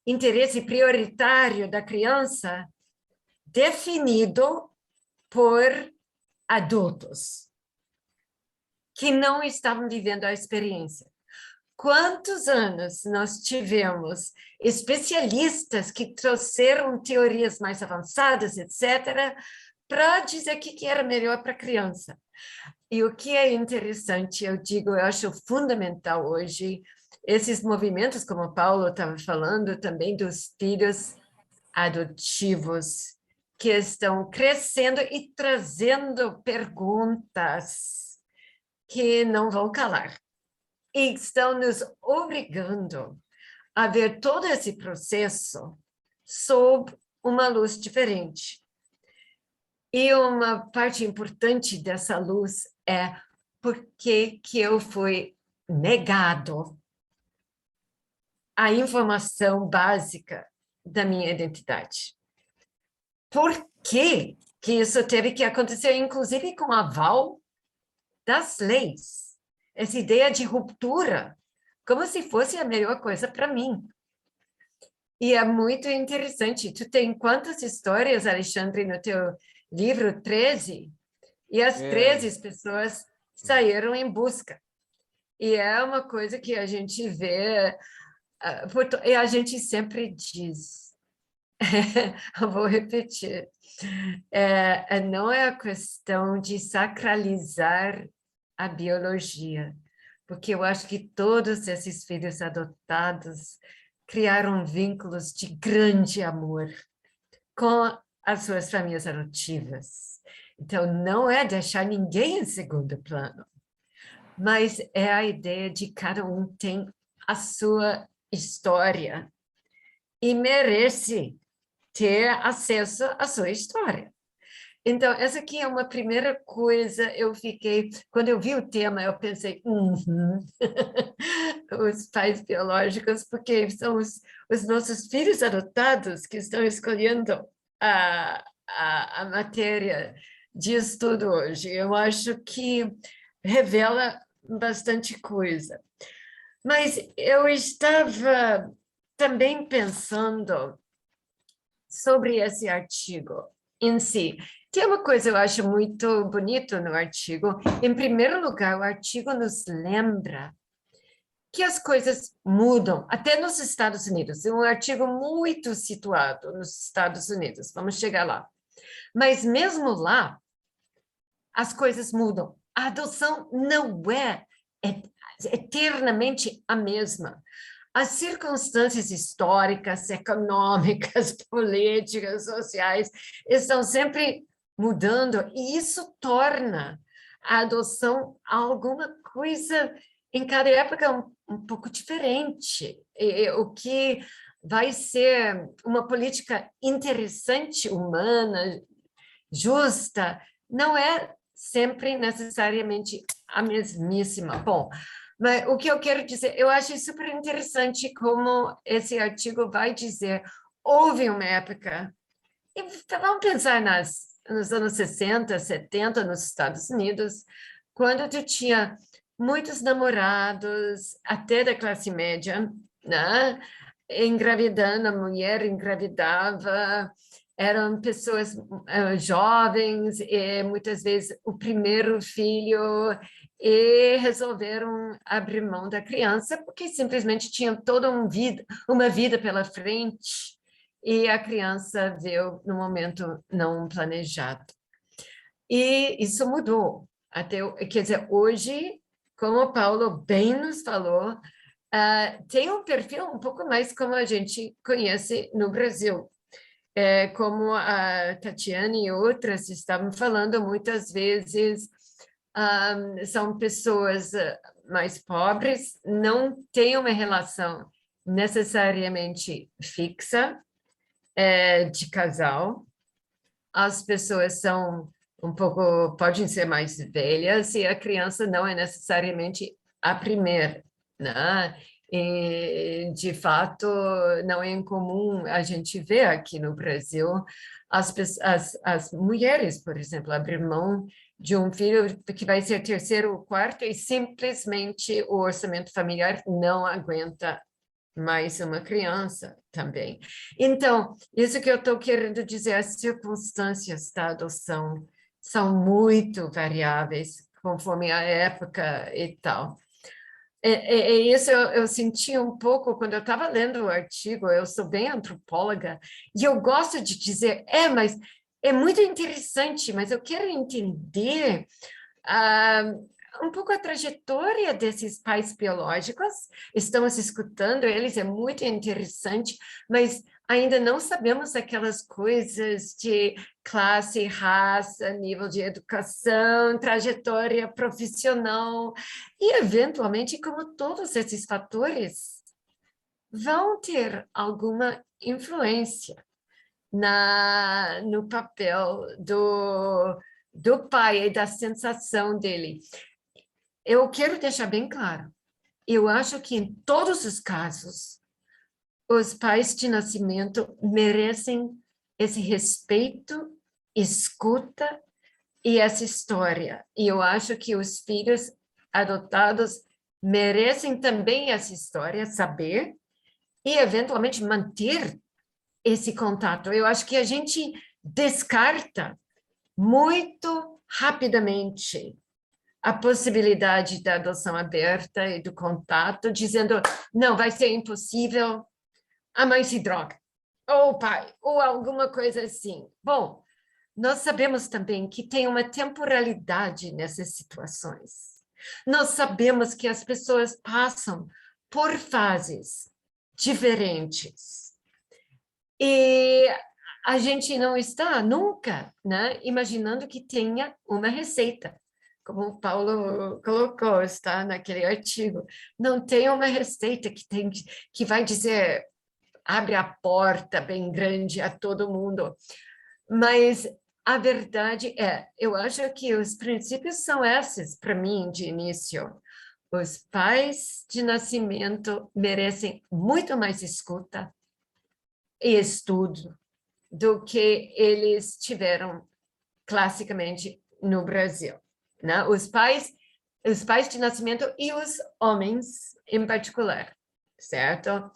C: interesse prioritário da criança definido por adultos que não estavam vivendo a experiência? Quantos anos nós tivemos especialistas que trouxeram teorias mais avançadas, etc., para dizer o que era melhor para a criança? E o que é interessante, eu acho fundamental hoje, esses movimentos, como o Paulo estava falando, também dos filhos adotivos, que estão crescendo e trazendo perguntas que não vão calar. E estão nos obrigando a ver todo esse processo sob uma luz diferente. E uma parte importante dessa luz é por que eu fui negado a informação básica da minha identidade. Por que isso teve que acontecer, inclusive com aval das leis? Essa ideia de ruptura, como se fosse a melhor coisa para mim. E é muito interessante. Tu tem quantas histórias, Alexandre, no teu livro 13? E as 13 pessoas saíram em busca. E é uma coisa que a gente vê, e a gente sempre diz, eu vou repetir, não é a questão de sacralizar a biologia, porque eu acho que todos esses filhos adotados criaram vínculos de grande amor com as suas famílias adotivas. Então, não é deixar ninguém em segundo plano, mas é a ideia de cada um tem a sua história e merece ter acesso à sua história. Então, essa aqui é uma primeira coisa, quando eu vi o tema, eu pensei, os pais biológicos, porque são os nossos filhos adotados que estão escolhendo a matéria de estudo hoje. Eu acho que revela bastante coisa. Mas eu estava também pensando sobre esse artigo em si. Tem uma coisa eu acho muito bonito no artigo. Em primeiro lugar, o artigo nos lembra que as coisas mudam, até nos Estados Unidos. É um artigo muito situado nos Estados Unidos, vamos chegar lá. Mas mesmo lá, as coisas mudam. A adoção não é eternamente a mesma. as circunstâncias históricas, econômicas, políticas, sociais estão sempre mudando, e isso torna a adoção alguma coisa em cada época um pouco diferente. O que vai ser uma política interessante, humana, justa, não é sempre necessariamente a mesmíssima. Bom, mas o que eu quero dizer, eu acho super interessante como esse artigo vai dizer, houve uma época, e vamos pensar nos anos 60, 70, nos Estados Unidos, quando tu tinha muitos namorados, até da classe média, né? Engravidando, a mulher engravidava, eram pessoas jovens, e muitas vezes o primeiro filho, e resolveram abrir mão da criança, porque simplesmente tinham toda uma vida pela frente, e a criança veio no momento não planejado. E isso mudou. Quer dizer, hoje, como o Paulo bem nos falou, tem um perfil um pouco mais como a gente conhece no Brasil. Como a Tatiane e outras estavam falando, muitas vezes são pessoas mais pobres, não têm uma relação necessariamente fixa de casal. As pessoas são podem ser mais velhas, e a criança não é necessariamente a primeira, né? E, de fato, não é incomum a gente ver aqui no Brasil as mulheres, por exemplo, abrir mão de um filho que vai ser terceiro ou quarto, e simplesmente o orçamento familiar não aguenta mais uma criança também. Então, isso que eu estou querendo dizer, as circunstâncias da adoção são muito variáveis, conforme a época e tal. Isso eu senti um pouco quando eu estava lendo o artigo. Eu sou bem antropóloga, e eu gosto de dizer, mas é muito interessante, mas eu quero entender um pouco a trajetória desses pais biológicos. Estamos escutando eles, é muito interessante, mas ainda não sabemos aquelas coisas de classe, raça, nível de educação, trajetória profissional, e, eventualmente, como todos esses fatores vão ter alguma influência no papel do pai e da sensação dele. Eu quero deixar bem claro, eu acho que em todos os casos, os pais de nascimento merecem esse respeito, escuta e essa história. E eu acho que os filhos adotados merecem também essa história, saber e, eventualmente, manter esse contato. Eu acho que a gente descarta muito rapidamente a possibilidade da adoção aberta e do contato, dizendo, não, vai ser impossível, a mãe se droga, ou o pai, ou alguma coisa assim. Bom, nós sabemos também que tem uma temporalidade nessas situações. Nós sabemos que as pessoas passam por fases diferentes. E a gente não está nunca, né, imaginando que tenha uma receita. Como o Paulo colocou, está naquele artigo. Não tem uma receita que vai dizer, abre a porta bem grande a todo mundo. Mas a verdade eu acho que os princípios são esses, para mim, de início. Os pais de nascimento merecem muito mais escuta e estudo do que eles tiveram classicamente no Brasil, né? Os pais de nascimento e os homens em particular, certo?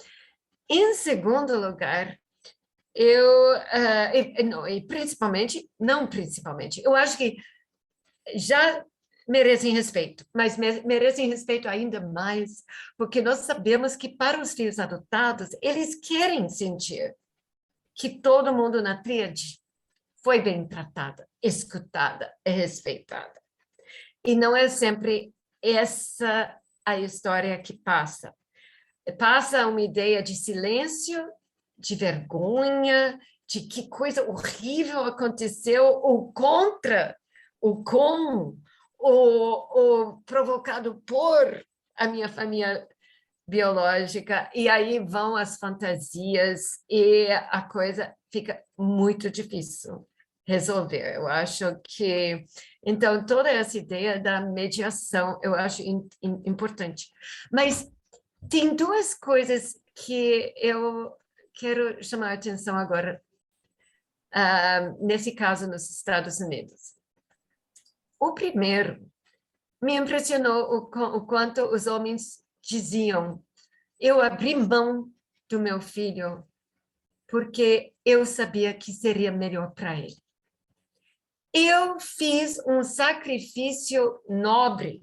C: Em segundo lugar, não principalmente, eu acho que já merecem respeito, mas merecem respeito ainda mais, porque nós sabemos que para os filhos adotados, eles querem sentir que todo mundo na tríade foi bem tratada, escutada e respeitada. E não é sempre essa a história que passa. passa uma ideia de silêncio, de vergonha, de que coisa horrível aconteceu, ou contra, ou com, ou provocado por a minha família biológica, e aí vão as fantasias e a coisa fica muito difícil resolver. Eu acho que, então, toda essa ideia da mediação, eu acho importante. Mas tem duas coisas que eu quero chamar a atenção agora, nesse caso nos Estados Unidos. O primeiro, me impressionou o quanto os homens diziam: eu abri mão do meu filho porque eu sabia que seria melhor para ele. Eu fiz um sacrifício nobre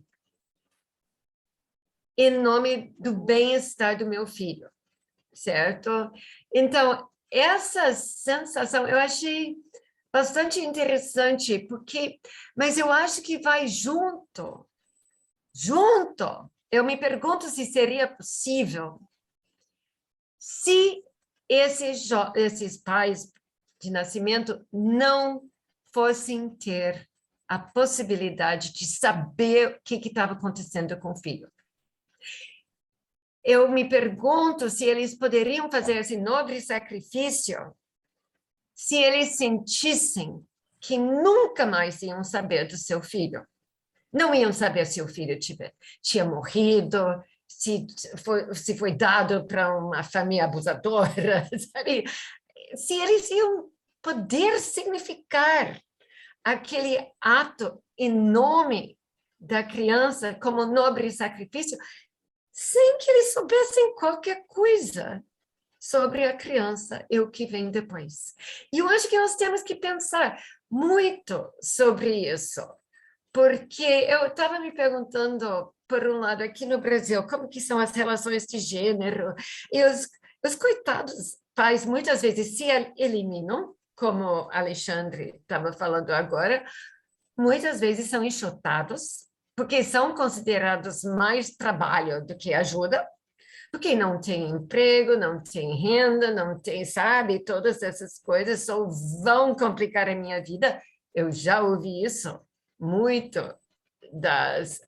C: em nome do bem-estar do meu filho, certo? Então, essa sensação eu achei bastante interessante, mas eu acho que vai junto. Eu me pergunto se seria possível se esses pais de nascimento não fossem ter a possibilidade de saber o que estava acontecendo com o filho. Eu me pergunto se eles poderiam fazer esse nobre sacrifício se eles sentissem que nunca mais iam saber do seu filho. Não iam saber se o filho tinha morrido, se foi dado para uma família abusadora, sabe? Se eles iam poder significar aquele ato em nome da criança como nobre sacrifício, sem que eles soubessem qualquer coisa sobre a criança e o que vem depois. E eu acho que nós temos que pensar muito sobre isso, porque eu estava me perguntando, por um lado, aqui no Brasil, como que são as relações de gênero, e os coitados pais muitas vezes se eliminam, como Alexandre estava falando agora, muitas vezes são enxotados, porque são considerados mais trabalho do que ajuda, porque não tem emprego, não tem renda, não tem, sabe, todas essas coisas só vão complicar a minha vida. Eu já ouvi isso muito das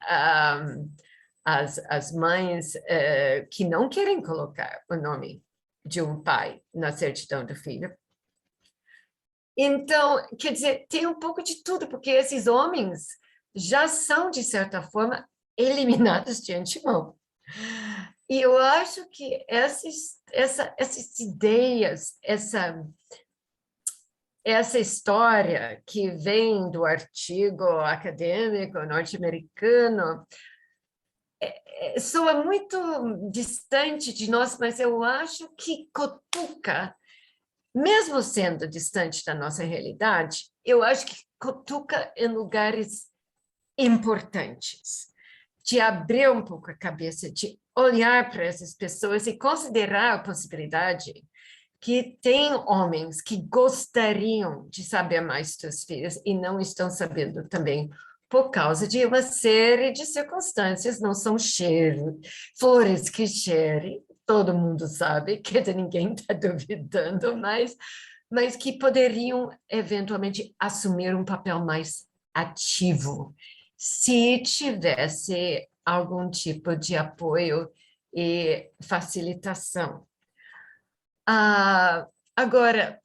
C: as mães que não querem colocar o nome de um pai na certidão do filho. Então, quer dizer, tem um pouco de tudo, porque esses homens já são, de certa forma, eliminados de antemão. E eu acho que essas ideias, essa história que vem do artigo acadêmico norte-americano soa muito distante de nós, mas eu acho que cutuca, mesmo sendo distante da nossa realidade, eu acho que cutuca em lugares importantes, de abrir um pouco a cabeça, de olhar para essas pessoas e considerar a possibilidade que tem homens que gostariam de saber mais dos filhos e não estão sabendo também por causa de uma série de circunstâncias, não são flores que cheirem, todo mundo sabe, que ninguém está duvidando, mas que poderiam eventualmente assumir um papel mais ativo, se tivesse algum tipo de apoio e facilitação. Agora,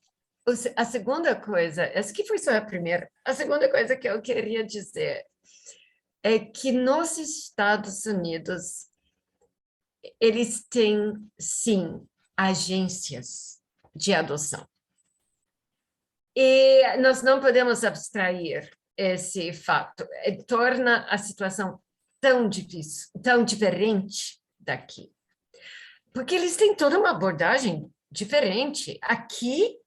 C: a segunda coisa, essa que foi só a primeira, a segunda coisa que eu queria dizer é que nos Estados Unidos, eles têm, sim, agências de adoção. E nós não podemos abstrair esse fato. Torna a situação tão difícil, tão diferente daqui. Porque eles têm toda uma abordagem diferente. Aqui,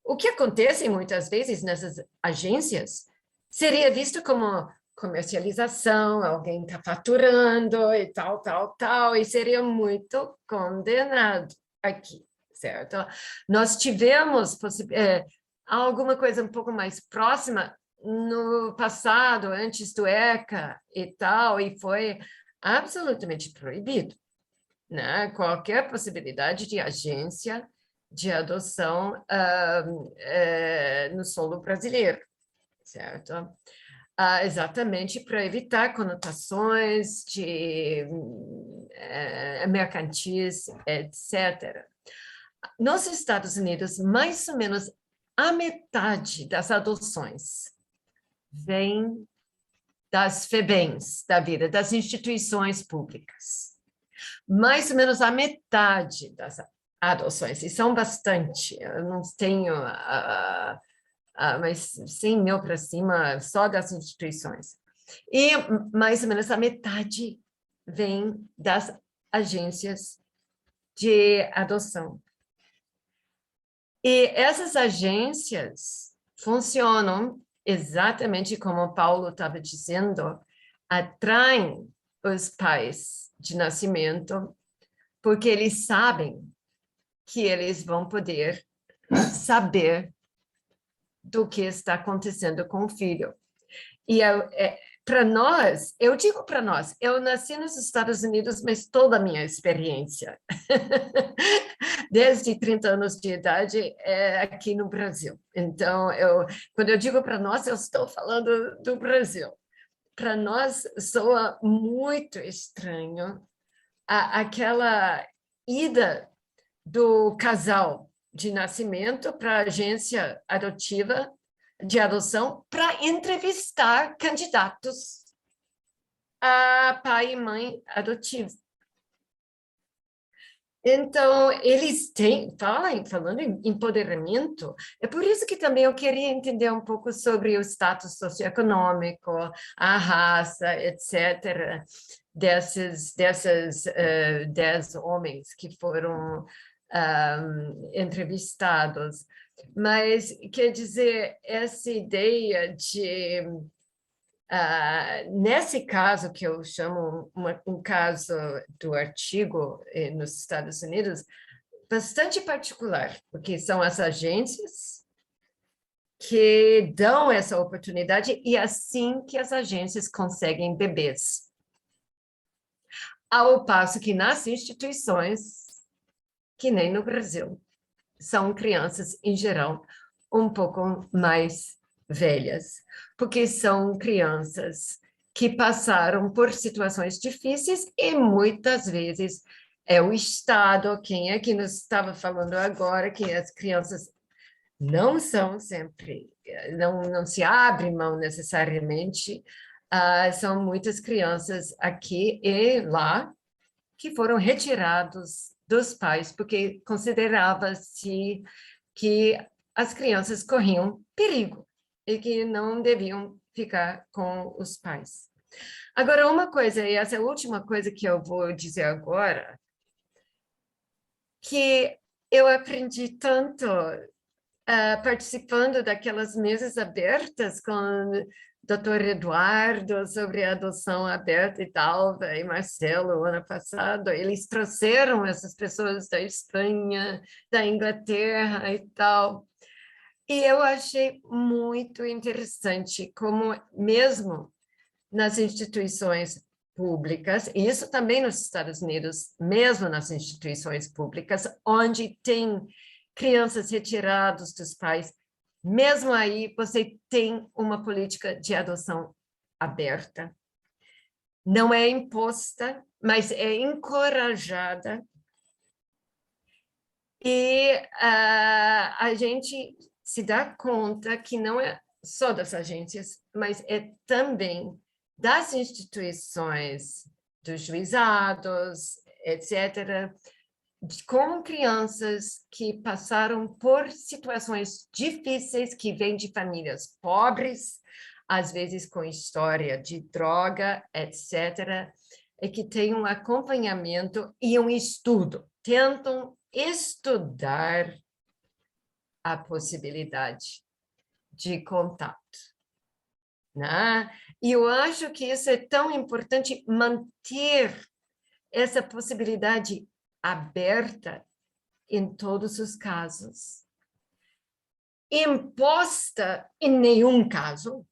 C: o que acontece muitas vezes nessas agências seria visto como comercialização, alguém está faturando e tal, e seria muito condenado aqui, certo? Nós tivemos alguma coisa um pouco mais próxima no passado, antes do ECA e tal, e foi absolutamente proibido. né? Qualquer possibilidade de agência de adoção no solo brasileiro, certo? Exatamente para evitar conotações de mercantis, etc. Nos Estados Unidos, mais ou menos a metade das adoções vem das FEBEMs da vida, das instituições públicas. Mais ou menos a metade das adoções, e são bastante, eu não tenho, mas 100 mil para cima só das instituições. E mais ou menos a metade vem das agências de adoção. E essas agências funcionam exatamente como o Paulo estava dizendo, atraem os pais de nascimento, porque eles sabem que eles vão poder saber do que está acontecendo com o filho. E para nós, eu digo para nós, eu nasci nos Estados Unidos, mas toda a minha experiência, desde 30 anos de idade, é aqui no Brasil. Então, quando eu digo para nós, eu estou falando do Brasil. Para nós, soa muito estranho aquela ida do casal de nascimento para a agência adotiva de adoção para entrevistar candidatos a pai e mãe adotivos. Então, eles têm, falando em empoderamento, é por isso que também eu queria entender um pouco sobre o status socioeconômico, a raça, etc., desses 10 homens que foram entrevistados. Mas, quer dizer, essa ideia de, nesse caso que eu chamo um caso do artigo nos Estados Unidos, bastante particular, porque são as agências que dão essa oportunidade e assim que as agências conseguem bebês. Ao passo que nas instituições, que nem no Brasil, são crianças, em geral, um pouco mais velhas, porque são crianças que passaram por situações difíceis e muitas vezes é o Estado, quem é que nos estava falando agora, que as crianças não são sempre, não se abrem mão necessariamente, são muitas crianças aqui e lá que foram retirados dos pais, porque considerava-se que as crianças corriam perigo e que não deviam ficar com os pais. Agora, uma coisa, e essa é a última coisa que eu vou dizer agora, que eu aprendi tanto participando daquelas mesas abertas com o Dr. Eduardo sobre a adoção aberta e Dalva e Marcelo, ano passado, eles trouxeram essas pessoas da Espanha, da Inglaterra e tal. E eu achei muito interessante como mesmo nas instituições públicas, e isso também nos Estados Unidos, mesmo nas instituições públicas, onde tem crianças retiradas dos pais, mesmo aí você tem uma política de adoção aberta. Não é imposta, mas é encorajada. E a gente se dá conta que não é só das agências, mas é também das instituições, dos juizados, etc., com crianças que passaram por situações difíceis, que vêm de famílias pobres, às vezes com história de droga, etc., e que têm um acompanhamento e um estudo, tentam estudar a possibilidade de contato, né? E eu acho que isso é tão importante, manter essa possibilidade aberta em todos os casos. Imposta em nenhum caso.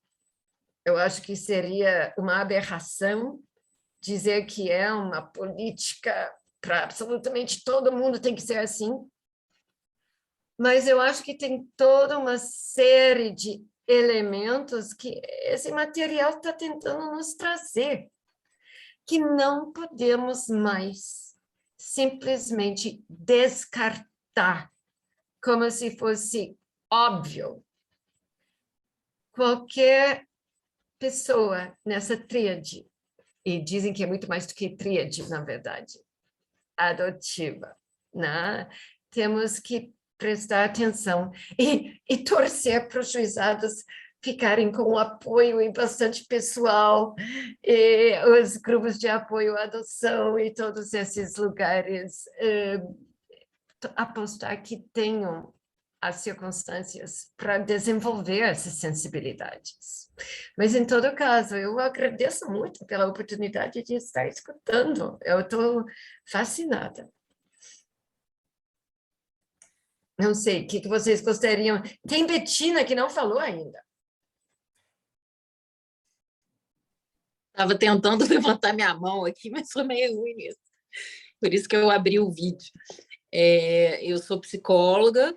C: Eu acho que seria uma aberração dizer que é uma política para absolutamente todo mundo tem que ser assim, mas eu acho que tem toda uma série de elementos que esse material está tentando nos trazer, que não podemos mais simplesmente descartar como se fosse óbvio. Qualquer pessoa nessa tríade, e dizem que é muito mais do que tríade, na verdade, adotiva, né? Temos que prestar atenção e torcer para os juizados ficarem com apoio e bastante pessoal, e os grupos de apoio à adoção e todos esses lugares, apostar que tenham as circunstâncias para desenvolver essas sensibilidades. Mas, em todo caso, eu agradeço muito pela oportunidade de estar escutando. Eu estou fascinada. Não sei, o que vocês gostariam... Tem Betina que não falou ainda.
K: Estava tentando levantar minha mão aqui, mas foi meio ruim nisso. Por isso que eu abri o vídeo. Eu sou psicóloga,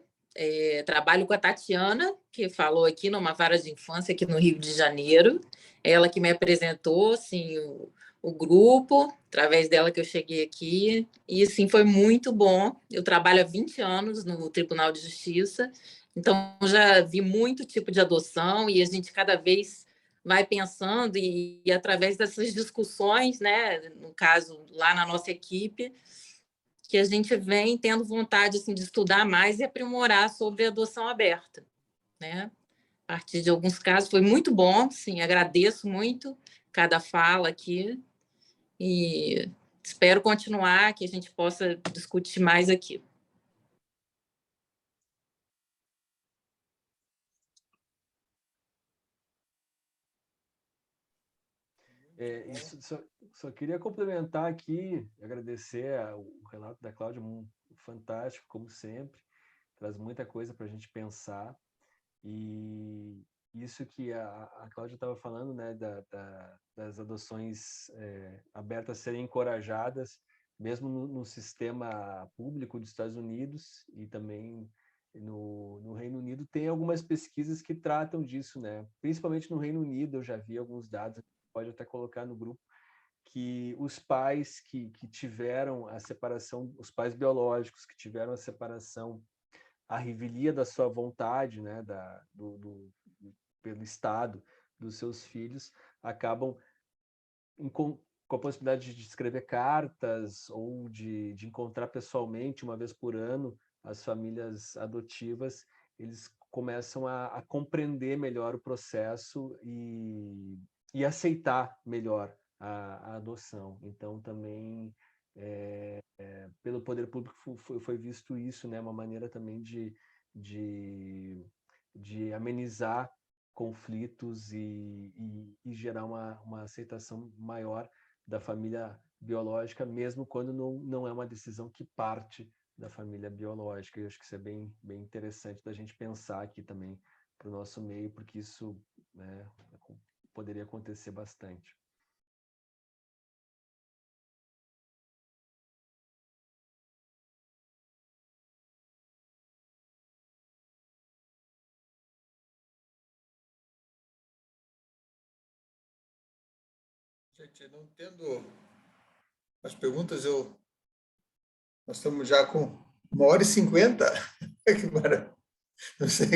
K: trabalho com a Tatiana, que falou aqui numa vara de infância aqui no Rio de Janeiro. Ela que me apresentou assim, o grupo, através dela que eu cheguei aqui. E assim, foi muito bom. Eu trabalho há 20 anos no Tribunal de Justiça, então já vi muito tipo de adoção e a gente cada vez vai pensando e através dessas discussões, né, no caso, lá na nossa equipe, que a gente vem tendo vontade assim, de estudar mais e aprimorar sobre a adoção aberta, né? A partir de alguns casos foi muito bom, sim, agradeço muito cada fala aqui e espero continuar, que a gente possa discutir mais aqui.
A: Só queria complementar aqui, agradecer o relato da Cláudia, fantástico, como sempre, traz muita coisa para a gente pensar, e isso que a Cláudia estava falando, né, das adoções abertas serem encorajadas, mesmo no sistema público dos Estados Unidos e também no Reino Unido, tem algumas pesquisas que tratam disso, né? Principalmente no Reino Unido, eu já vi alguns dados, pode até colocar no grupo, que os pais que tiveram a separação, os pais biológicos que tiveram a separação, a revelia da sua vontade, né, pelo Estado, dos seus filhos, acabam com a possibilidade de escrever cartas ou de encontrar pessoalmente, uma vez por ano, as famílias adotivas, eles começam a compreender melhor o processo e aceitar melhor a adoção. Então, também, pelo poder público, foi visto isso, né? Uma maneira também de amenizar conflitos e gerar uma aceitação maior da família biológica, mesmo quando não é uma decisão que parte da família biológica. Eu acho que isso é bem interessante da gente pensar aqui também para o nosso meio, porque isso, né, poderia acontecer bastante.
B: Gente, não tendo as perguntas, nós estamos já com 1h50. Que maravilha. Não sei,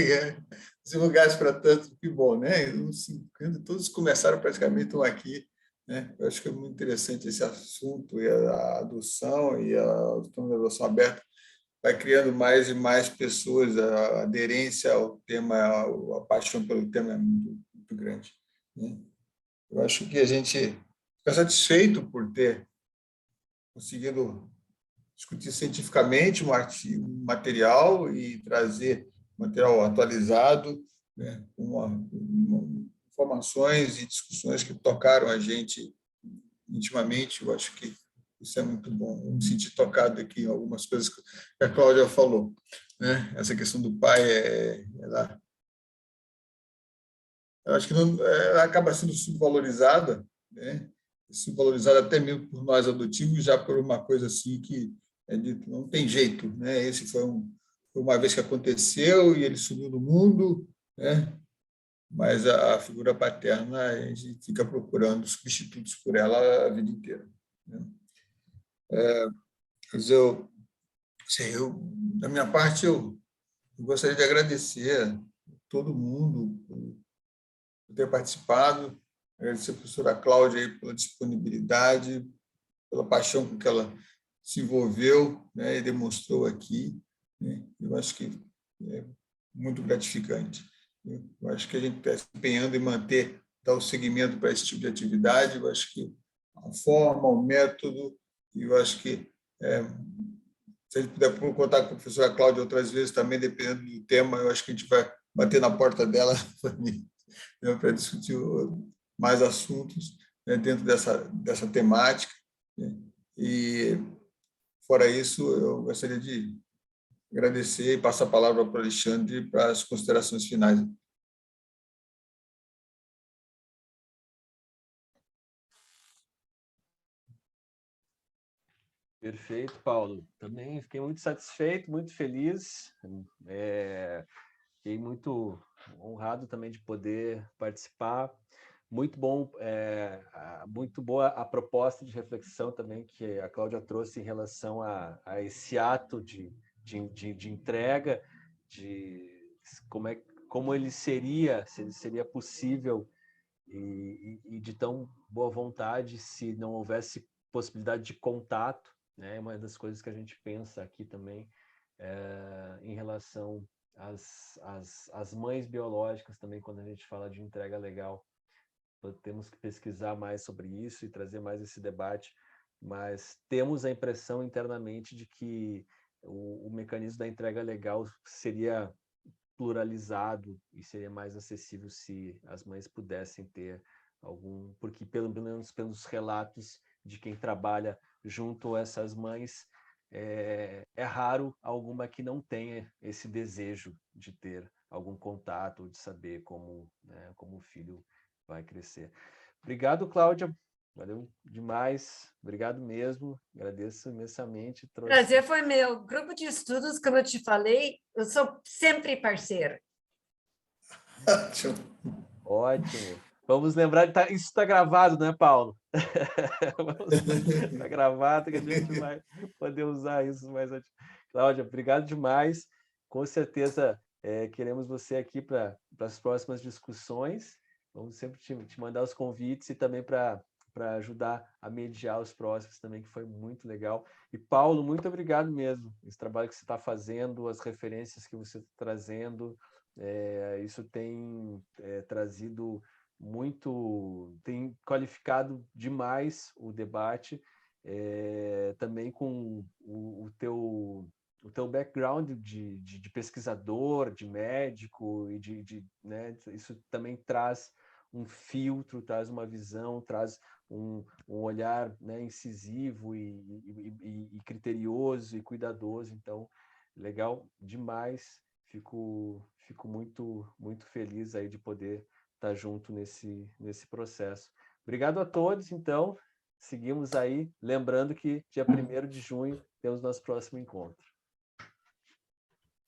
B: se lugares para tanto, que bom, né? 1h50, todos começaram praticamente, estão aqui, né? Eu acho que é muito interessante esse assunto, e a adoção e a adoção aberta vai criando mais e mais pessoas, a aderência ao tema, a paixão pelo tema é muito grande, né? Eu acho que a gente fica satisfeito por ter conseguido discutir cientificamente um material e trazer material atualizado, né, com informações e discussões que tocaram a gente intimamente. Eu acho que isso é muito bom. Eu me senti tocado aqui em algumas coisas que a Cláudia falou, né? Essa questão do pai, eu acho que ela acaba sendo subvalorizada, né? se valorizado até mesmo por nós adotivos, já por uma coisa assim que é dito, não tem jeito, né? Esse foi uma vez que aconteceu e ele sumiu do mundo, né? Mas a figura paterna, a gente fica procurando substitutos por ela a vida inteira, né? Mas da minha parte, eu gostaria de agradecer a todo mundo por ter participado, agradecer a professora Cláudia aí pela disponibilidade, pela paixão com que ela se envolveu, né, e demonstrou aqui, né? Eu acho que é muito gratificante. Eu acho que a gente está se empenhando em dar o seguimento para esse tipo de atividade. Eu acho que a forma, o método, e eu acho que se a gente puder contar com a professora Cláudia outras vezes também, dependendo do tema, eu acho que a gente vai bater na porta dela para discutir mais assuntos, né, dentro dessa temática, né? E, fora isso, eu gostaria de agradecer e passar a palavra para o Alexandre para as considerações finais.
A: Perfeito, Paulo. Também fiquei muito satisfeito, muito feliz. Fiquei muito honrado também de poder participar. Muito bom, muito boa a proposta de reflexão também que a Cláudia trouxe em relação a esse ato de entrega, de como ele seria, se ele seria possível e de tão boa vontade se não houvesse possibilidade de contato, né? Uma das coisas que a gente pensa aqui também em relação às mães biológicas também, quando a gente fala de entrega legal. Temos que pesquisar mais sobre isso e trazer mais esse debate, mas temos a impressão internamente de que o mecanismo da entrega legal seria pluralizado e seria mais acessível se as mães pudessem ter porque pelo menos pelos relatos de quem trabalha junto a essas mães, é raro alguma que não tenha esse desejo de ter algum contato, de saber como o filho vai crescer. Obrigado, Cláudia. Valeu demais. Obrigado mesmo. Agradeço imensamente.
C: Prazer foi meu. Grupo de estudos, como eu te falei, eu sou sempre parceira.
A: Ótimo. Vamos lembrar que isso está gravado, né, Paulo? Está gravado, que a gente vai poder usar isso mais adiante. Cláudia, obrigado demais. Com certeza queremos você aqui para as próximas discussões. Vamos sempre te mandar os convites e também para ajudar a mediar os próximos também, que foi muito legal. E, Paulo, muito obrigado mesmo. Esse trabalho que você está fazendo, as referências que você está trazendo, isso tem trazido tem qualificado demais o debate, também com o teu background de pesquisador, de médico, e né, isso também traz um filtro, traz uma visão, traz um olhar, né, incisivo e criterioso e cuidadoso. Então, legal demais. Fico muito, muito feliz aí de poder estar junto nesse processo. Obrigado a todos, então. Seguimos aí, lembrando que dia 1º de junho temos nosso próximo encontro.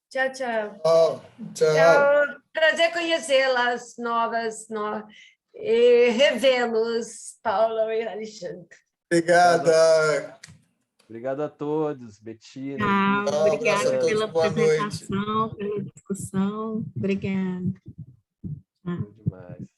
C: Tchau, tchau.
B: Tchau.
C: Prazer conhecê-las novas e revê-los, Paulo e Alexandre.
B: Obrigada.
A: Obrigado a todos, Betina.
J: Tchau, obrigada pela
B: apresentação,
J: pela discussão. Obrigada.
A: Demais.